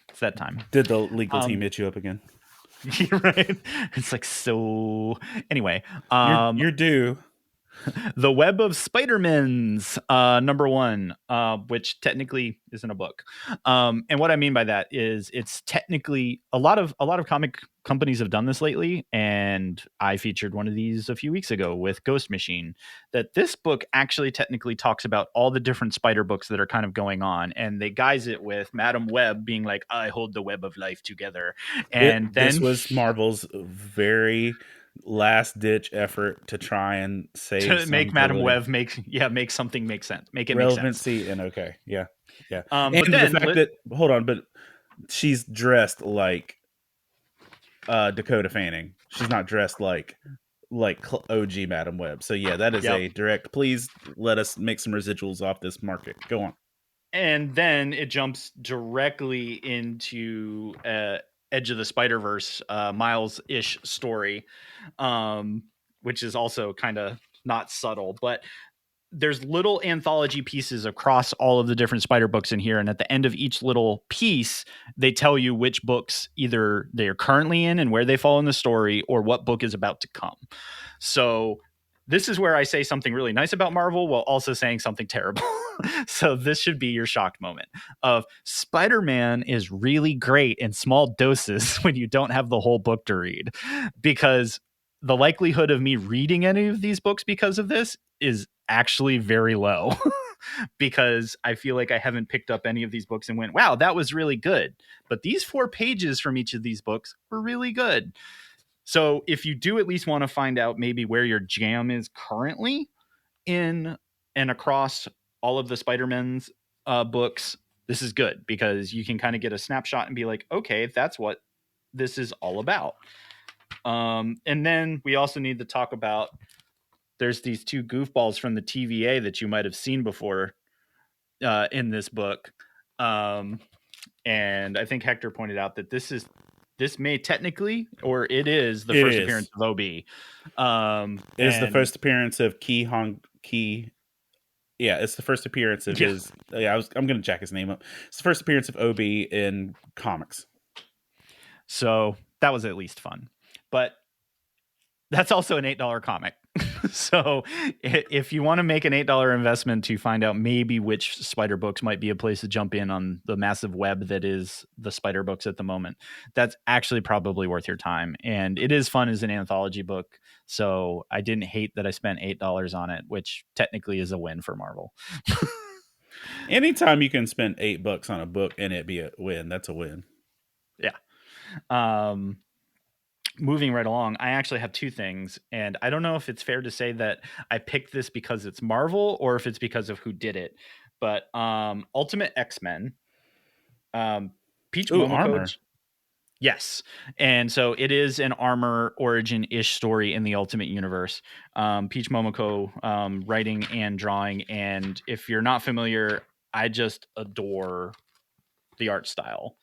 A: It's that time.
B: Did the legal team hit you up again?
A: You're right. It's like, so anyway,
B: you're due.
A: The Web of Spider-Man's number 1, which technically isn't a book. And what I mean by that is it's technically a lot of comic companies have done this lately. And I featured one of these a few weeks ago with Ghost Machine, that this book actually technically talks about all the different spider books that are kind of going on. And they guise it with Madam Web being like, I hold the web of life together. And then
B: this was Marvel's very last ditch effort to try and save,
A: to make Madam Web make something make sense, make it
B: relevancy
A: make sense.
B: And okay, yeah.
A: And
B: but then, the fact that hold on, but she's dressed like Dakota Fanning. She's not dressed like OG Madam Web. So yeah, that is a direct. Please let us make some residuals off this market. Go on.
A: And then it jumps directly into Edge of the Spider-Verse, Miles-ish story, which is also kind of not subtle, but there's little anthology pieces across all of the different spider books in here. And at the end of each little piece, they tell you which books either they are currently in and where they fall in the story, or what book is about to come. So this is where I say something really nice about Marvel while also saying something terrible. So this should be your shocked moment of Spider-Man is really great in small doses when you don't have the whole book to read, because the likelihood of me reading any of these books because of this is actually very low. Because I feel like I haven't picked up any of these books and went, wow, that was really good. But these 4 pages from each of these books were really good. So if you do at least want to find out maybe where your jam is currently in and across all of the Spider-Man's books, this is good, because you can kind of get a snapshot and be like, okay, that's what this is all about. And then we also need to talk about, there's these two goofballs from the TVA that you might have seen before in this book. And I think Hector pointed out that this may technically, or it is the first appearance of OB.
B: It is the first appearance of Key. Yeah, it's the first appearance of his. Yeah, I'm going to jack his name up. It's the first appearance of OB in comics.
A: So that was at least fun, but that's also an $8 comic. So if you want to make an $8 investment to find out maybe which Spider books might be a place to jump in on the massive web that is the Spider books at the moment, that's actually probably worth your time. And it is fun as an anthology book. So I didn't hate that I spent $8 on it, which technically is a win for Marvel.
B: Anytime you can spend $8 on a book and it be a win, that's a win.
A: Yeah. Moving right along, I actually have two things, and I don't know if it's fair to say that I picked this because it's Marvel or if it's because of who did it. But Ultimate X-Men, Peach Momoko.
B: Armor.
A: Yes. And so it is an Armor origin-ish story in the Ultimate Universe. Peach Momoko writing and drawing, and if you're not familiar, I just adore the art style.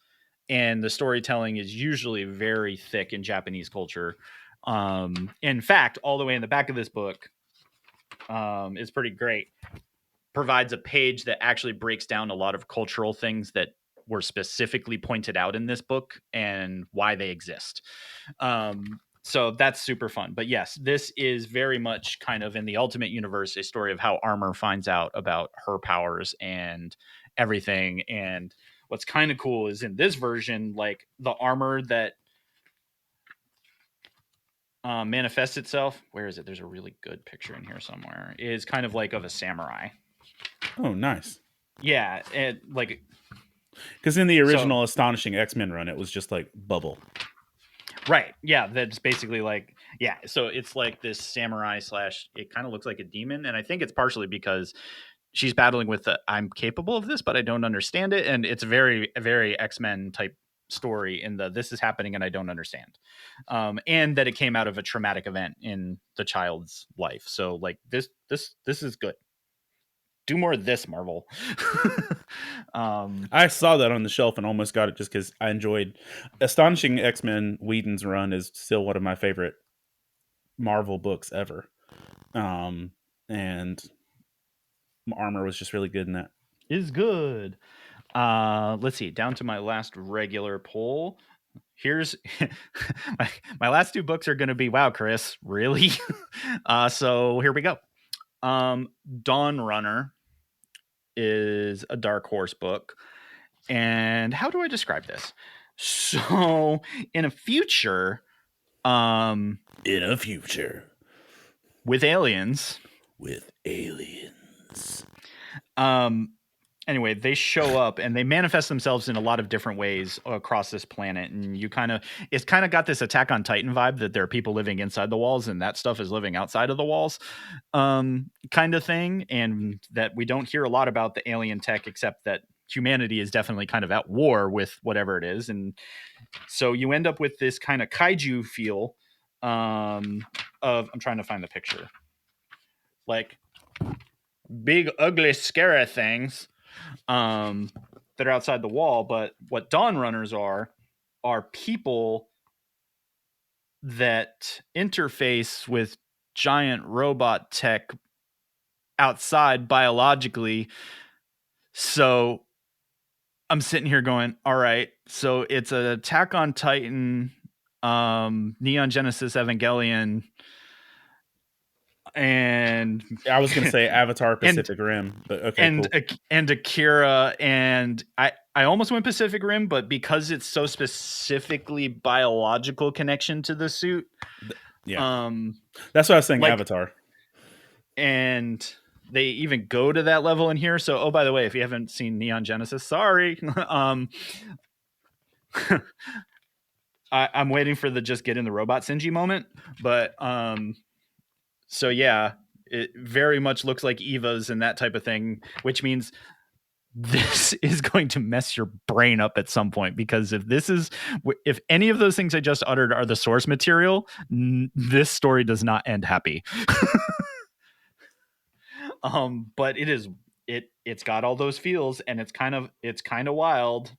A: And the storytelling is usually very thick in Japanese culture. In fact, all the way in the back of this book is pretty great. Provides a page that actually breaks down a lot of cultural things that were specifically pointed out in this book and why they exist. So that's super fun. But yes, this is very much kind of in the Ultimate Universe, a story of how Armor finds out about her powers and everything. And what's kind of cool is in this version, like the armor that manifests itself, where is it? There's a really good picture in here somewhere, is kind of like of a samurai.
B: Oh, nice.
A: Yeah. And like,
B: because in the original Astonishing X-Men run, it was just like bubble.
A: Right. Yeah. That's basically like, yeah. So it's like this samurai / it kind of looks like a demon. And I think it's partially because she's battling with I'm capable of this, but I don't understand it. And it's a very, very X-Men type story in the, this is happening and I don't understand. And that it came out of a traumatic event in the child's life. So like this is good. Do more of this, Marvel.
B: I saw that on the shelf and almost got it just because I enjoyed Astonishing X-Men. Whedon's run is still one of my favorite Marvel books ever. And Armor was just really good in that.
A: Is good. Let's see. Down to my last regular poll. Here's my last two books are going to be, wow, Chris, really? So here we go. Dawn Runner is a Dark Horse book. And how do I describe this? So in a future with aliens. Anyway, they show up and they manifest themselves in a lot of different ways across this planet. And it's kind of got this Attack on Titan vibe that there are people living inside the walls and that stuff is living outside of the walls kind of thing. And that we don't hear a lot about the alien tech, except that humanity is definitely kind of at war with whatever it is. And so you end up with this kind of kaiju feel I'm trying to find the picture. Like big, ugly, scary things that are outside the wall. But what Dawn Runners are people that interface with giant robot tech outside biologically. So I'm sitting here going, all right, so it's an Attack on Titan, Neon Genesis Evangelion, and
B: I was going to say Avatar Pacific Rim, but okay,
A: cool. And Akira, and I almost went Pacific Rim, but because it's so specifically biological connection to the suit,
B: that's what I was saying. Like, Avatar,
A: and they even go to that level in here. So, oh, by the way, if you haven't seen Neon Genesis, sorry. I'm waiting for the just get in the robot Shinji moment, but so yeah, it very much looks like Eva's and that type of thing, which means this is going to mess your brain up at some point, because if any of those things I just uttered are the source material, this story does not end happy. But it's got all those feels, and it's kind of wild.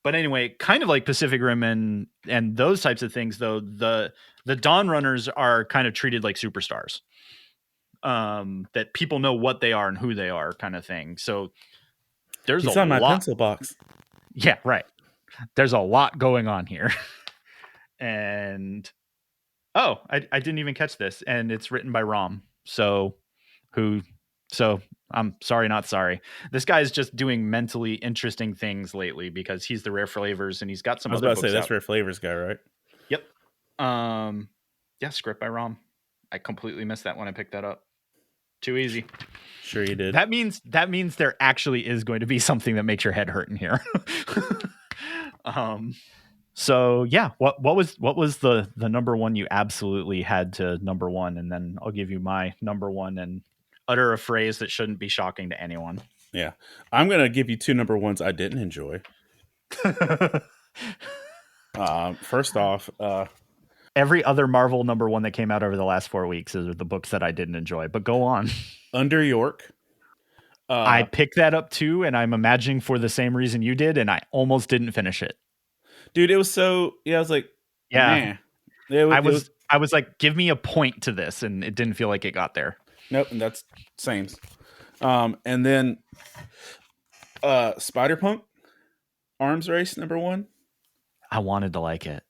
A: But anyway, kind of like Pacific Rim and those types of things, though, the Dawn Runners are kind of treated like superstars. That people know what they are and who they are, kind of thing. So there's
B: He's on my pencil box.
A: Yeah, right. There's a lot going on here. And I didn't even catch this, and it's written by Rom. So I'm sorry, not sorry. This guy's just doing mentally interesting things lately because he's the Rare Flavors, and he's got some.
B: I was
A: other
B: about to say that's
A: out.
B: Rare Flavors guy, right?
A: Yep. Yeah, script by Rom. I completely missed that when I picked that up. Too easy.
B: Sure you did.
A: That means there actually is going to be something that makes your head hurt in here. So yeah, what was the number one you absolutely had to number one, and then I'll give you my number one and utter a phrase that shouldn't be shocking to anyone.
B: Yeah, I'm gonna give you two number ones I didn't enjoy. First off,
A: every other Marvel number one that came out over the last 4 weeks is the books that I didn't enjoy. But go on.
B: Under York.
A: I picked that up too, and I'm imagining for the same reason you did, and I almost didn't finish it.
B: Dude, it was so... Yeah, I was like... Yeah.
A: I was like, give me a point to this, and it didn't feel like it got there.
B: Nope, and that's same. And then Spider-Punk Arms Race number one.
A: I wanted to like it,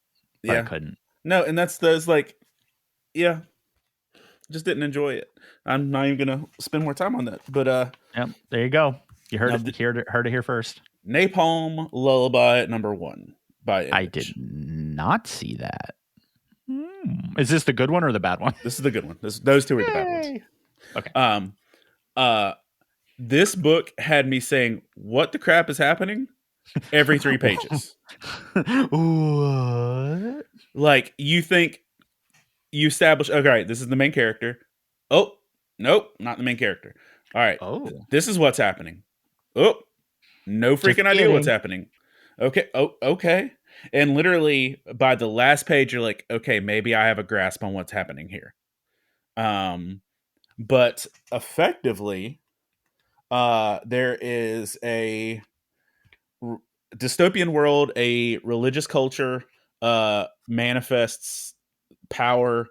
A: but I couldn't.
B: No, and that's like, yeah, just didn't enjoy it. I'm not even gonna spend more time on that. But
A: yep, there you go. You heard it here first.
B: Napalm Lullaby number one by Image.
A: I did not see that. Is this the good one or the bad one?
B: This is the good one. Those two are the bad ones. Okay. This book had me saying, "What the crap is happening?" every 3 pages.
A: What?
B: Like, you think you establish, okay, this is the main character. Oh, nope, not the main character. All right.
A: Oh,
B: this is what's happening. Oh, no freaking idea what's happening. Okay. Oh, okay. And literally by the last page, you're like, okay, maybe I have a grasp on what's happening here. But effectively, there is a dystopian world, a religious culture manifests power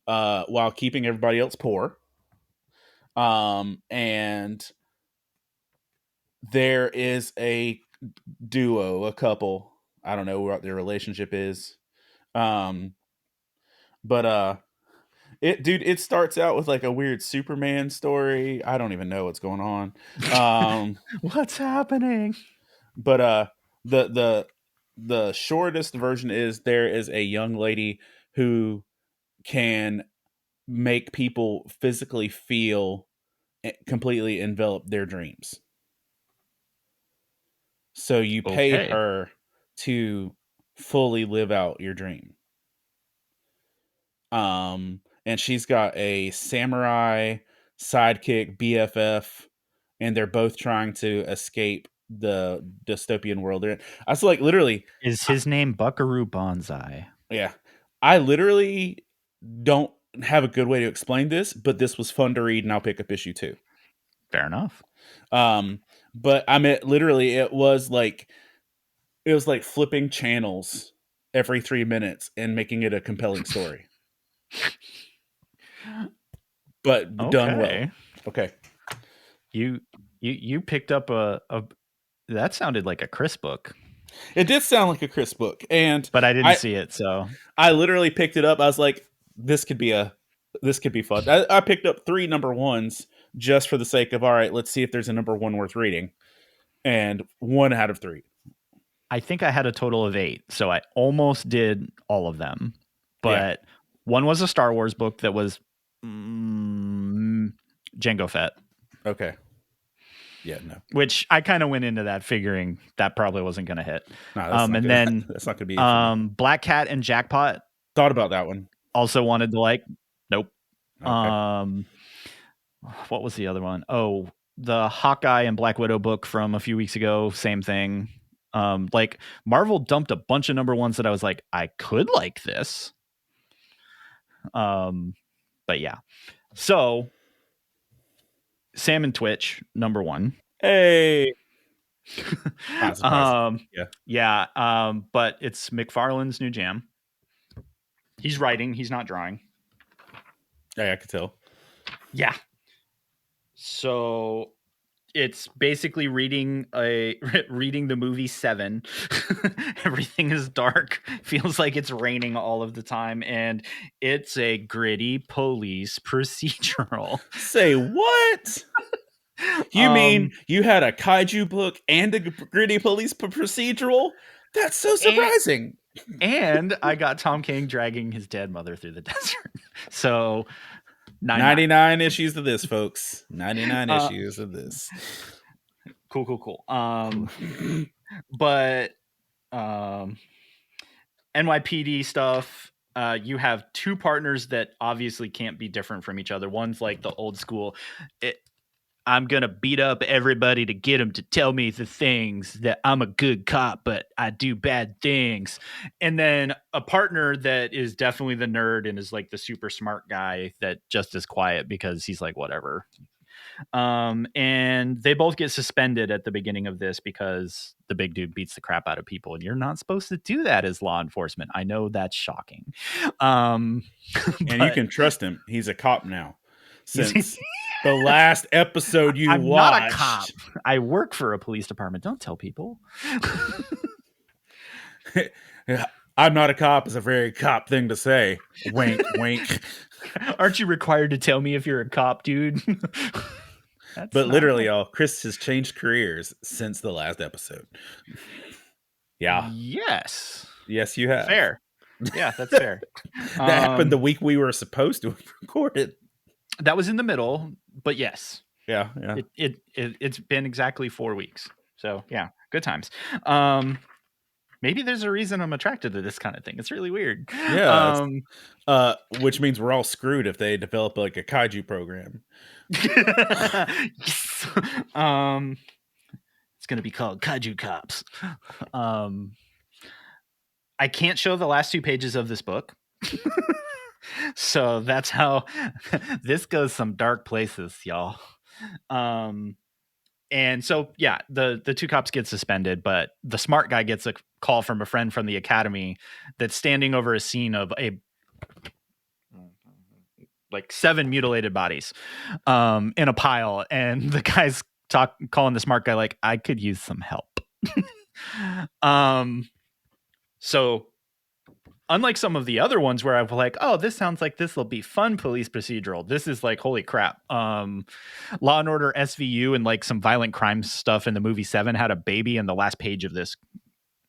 B: while keeping everybody else poor. And there is a duo, a couple. I don't know what their relationship is. But it starts out with like a weird Superman story. I don't even know what's going on.
A: What's happening?
B: But the shortest version is there is a young lady who can make people physically feel completely envelop their dreams. So you pay her to fully live out your dream. And she's got a samurai sidekick BFF, and they're both trying to escape the dystopian world they're in. I was like, literally,
A: is his name Buckaroo Banzai?
B: Yeah, I literally don't have a good way to explain this, but this was fun to read, and I'll pick up issue 2.
A: Fair enough.
B: But I mean, literally, it was like flipping channels every 3 minutes and making it a compelling story. But done well. Okay.
A: You picked up a that sounded like a Chris book.
B: It did sound like a Chris book, but
A: I didn't see it, so
B: I literally picked it up. I was like, this could be fun. I picked up 3 number ones just for the sake of, all right, let's see if there's a number one worth reading. And 1 out of 3.
A: I think I had a total of 8, so I almost did all of them. But one was a Star Wars book that was Jango Fett.
B: Okay. Yeah, no.
A: Which I kind of went into that figuring that probably wasn't going to hit.
B: No, and then that's not going to
A: be Black Cat and Jackpot.
B: Thought about that one.
A: Also wanted to like. Nope.
B: Okay.
A: What was the other one? Oh, the Hawkeye and Black Widow book from a few weeks ago, same thing. Like Marvel dumped a bunch of number ones that I was like, I could like this. But yeah. So Sam and Twitch, number one.
B: Hey.
A: Yeah. But it's McFarlane's new jam. He's writing, he's not drawing.
B: Yeah, I could tell.
A: Yeah. So it's basically reading the movie Seven. Everything is dark, feels like it's raining all of the time, and it's a gritty police procedural.
B: Say what? You mean you had a kaiju book and a gritty police procedural? That's so surprising.
A: And I got Tom King dragging his dead mother through the desert. So
B: 99 issues of this, folks. 99 issues of this.
A: Cool. But NYPD stuff, you have two partners that obviously can't be different from each other. One's like the old school, I'm going to beat up everybody to get them to tell me the things that I'm a good cop, but I do bad things. And then a partner that is definitely the nerd and is like the super smart guy that just is quiet because he's like, whatever. And they both get suspended at the beginning of this because the big dude beats the crap out of people, and you're not supposed to do that as law enforcement. I know that's shocking.
B: And you can trust him. He's a cop now. Since the last episode I'm watched.
A: Not a cop. I work for a police department. Don't tell people.
B: I'm not a cop is a very cop thing to say. Wink, wink.
A: Aren't you required to tell me if you're a cop, dude?
B: But literally, y'all, Chris has changed careers since the last episode. Yeah.
A: Yes.
B: Yes, you have.
A: Fair. Yeah, that's fair.
B: That happened the week we were supposed to record it.
A: That was in the middle, but yes.
B: Yeah.
A: It's been exactly 4 weeks. So yeah, good times. Maybe there's a reason I'm attracted to this kind of thing. It's really weird.
B: Yeah. Which means we're all screwed if they develop like a kaiju program.
A: Yes. It's going to be called Kaiju Cops. I can't show the last 2 pages of this book. So that's how this goes some dark places, y'all. And so, yeah, the 2 cops get suspended, but the smart guy gets a call from a friend from the academy that's standing over a scene of like 7 mutilated bodies in a pile. And the guy's calling the smart guy like, I could use some help. So unlike some of the other ones where I'm like, oh, this sounds like this will be fun police procedural, this is like, holy crap. Law and Order SVU and like some violent crime stuff in the movie 7 had a baby, and the last page of this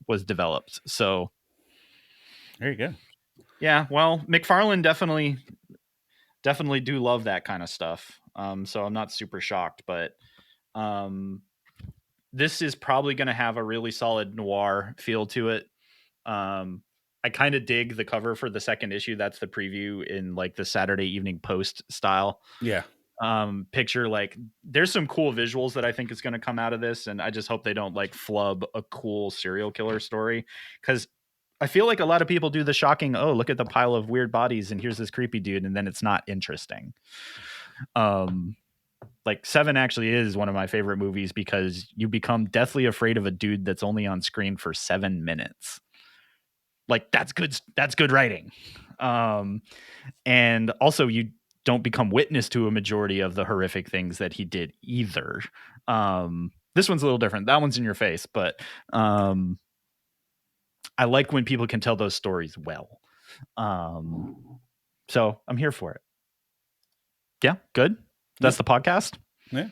A: was developed. So
B: there you go.
A: Yeah, well, McFarlane definitely do love that kind of stuff. So I'm not super shocked, but this is probably going to have a really solid noir feel to it. I kind of dig the cover for the second issue. That's the preview in like the Saturday Evening Post style.
B: Yeah.
A: Picture, like there's some cool visuals that I think is going to come out of this. And I just hope they don't like flub a cool serial killer story. Cause I feel like a lot of people do the shocking, oh, look at the pile of weird bodies and here's this creepy dude. And then it's not interesting. Like 7 actually is one of my favorite movies because you become deathly afraid of a dude that's only on screen for 7 minutes. Like that's good writing. And also you don't become witness to a majority of the horrific things that he did either. This one's a little different. That one's in your face, but I like when people can tell those stories well. So I'm here for it. Yeah, good. That's the podcast.
B: Yeah.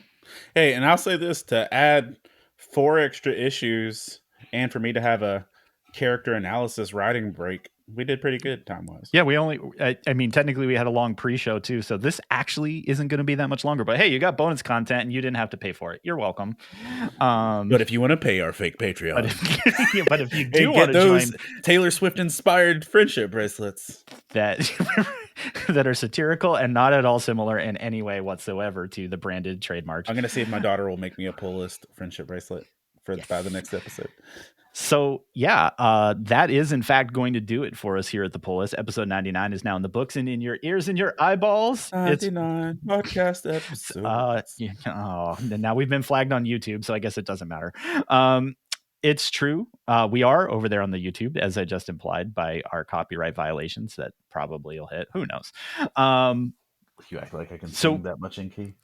B: Hey, and I'll say this, to add 4 extra issues and for me to have a character analysis writing break we did pretty good time-wise.
A: Yeah, I mean, technically we had a long pre-show too, so this actually isn't going to be that much longer. But hey, you got bonus content and you didn't have to pay for it. You're welcome.
B: But if you want to pay our fake Patreon,
A: but if you do want to
B: those
A: join
B: Taylor Swift-inspired friendship bracelets
A: that are satirical and not at all similar in any way whatsoever to the branded trademark.
B: I'm going to see if my daughter will make me a pull list friendship bracelet by the next episode.
A: So yeah, that is in fact going to do it for us here at the Pull List. Episode 99 is now in the books and in your ears and your eyeballs.
B: 99 podcast episodes.
A: Now we've been flagged on YouTube, so I guess it doesn't matter. It's true. We are over there on the YouTube, as I just implied by our copyright violations that probably will hit. Who knows?
B: You act like I can sing that much in key.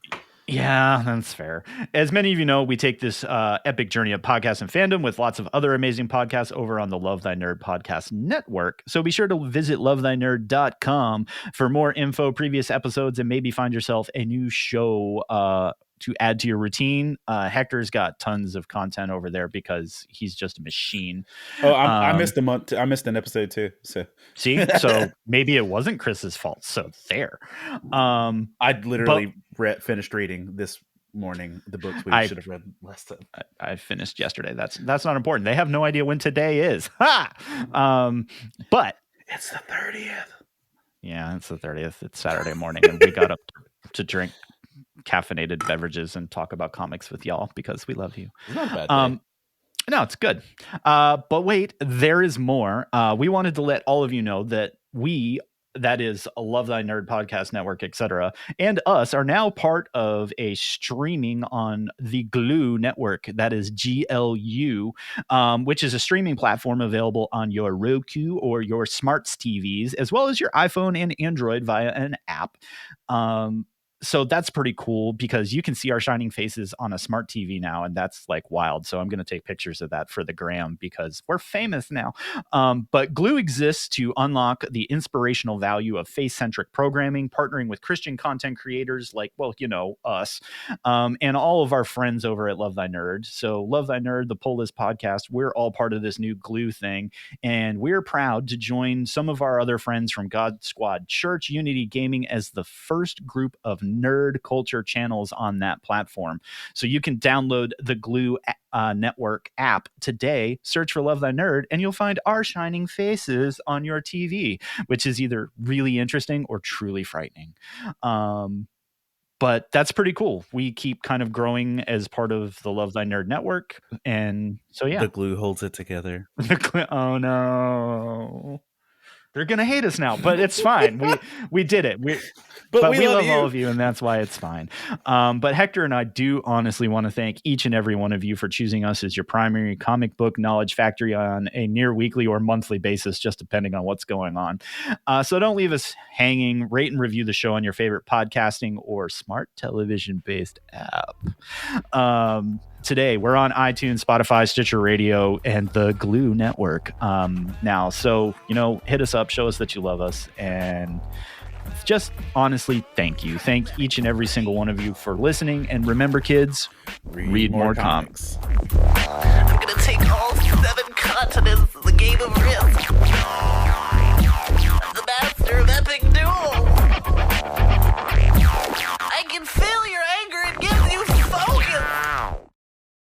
A: Yeah, that's fair. As many of you know, we take this epic journey of podcast and fandom with lots of other amazing podcasts over on the Love Thy Nerd podcast network. So be sure to visit lovethynerd.com for more info, previous episodes, and maybe find yourself a new show to add to your routine. Hector's got tons of content over there because he's just a machine.
B: Oh, I missed a month. I missed an episode too. So
A: see, so maybe it wasn't Chris's fault. So there.
B: I literally finished reading this morning the books we should have read last time.
A: I finished yesterday. That's not important. They have no idea when today is. Ha! But
B: it's the 30th.
A: Yeah, it's the 30th. It's Saturday morning, and we got up to drink caffeinated beverages and talk about comics with y'all because we love you.
B: It's not a bad day.
A: No, it's good. But wait, there is more. We wanted to let all of you know that that is a Love Thy Nerd podcast network, etc., and us are now part of a streaming on the Glue network. That is GLU, which is a streaming platform available on your Roku or your smart TVs, as well as your iPhone and Android via an app. So that's pretty cool because you can see our shining faces on a smart TV now, and that's like wild. So I'm going to take pictures of that for the gram because we're famous now. But Glue exists to unlock the inspirational value of faith-centric programming, partnering with Christian content creators like, well, you know, us, and all of our friends over at Love Thy Nerd. So Love Thy Nerd, the Pull List podcast, we're all part of this new Glue thing, and we're proud to join some of our other friends from God Squad Church Unity Gaming as the first group of nerd culture channels on that platform. So you can download the Glue network app today, search for Love Thy Nerd, and you'll find our shining faces on your TV, which is either really interesting or truly frightening. But that's pretty cool. We keep kind of growing as part of the Love Thy Nerd network. And so, yeah.
B: The Glue holds it together.
A: Oh, no. They're going to hate us now, but it's fine. We did it. But we love all of you, and that's why it's fine. But Hector and I do honestly want to thank each and every one of you for choosing us as your primary comic book knowledge factory on a near weekly or monthly basis, just depending on what's going on. So don't leave us hanging. Rate and review the show on your favorite podcasting or smart television-based app. Today, we're on iTunes, Spotify, Stitcher Radio, and the Glue network now. So, hit us up, show us that you love us, and just honestly, thank you. Thank each and every single one of you for listening. And remember, kids, read more comics.
D: I'm going to take all 7 continents in the game of Risk. I'm the master of epic duel.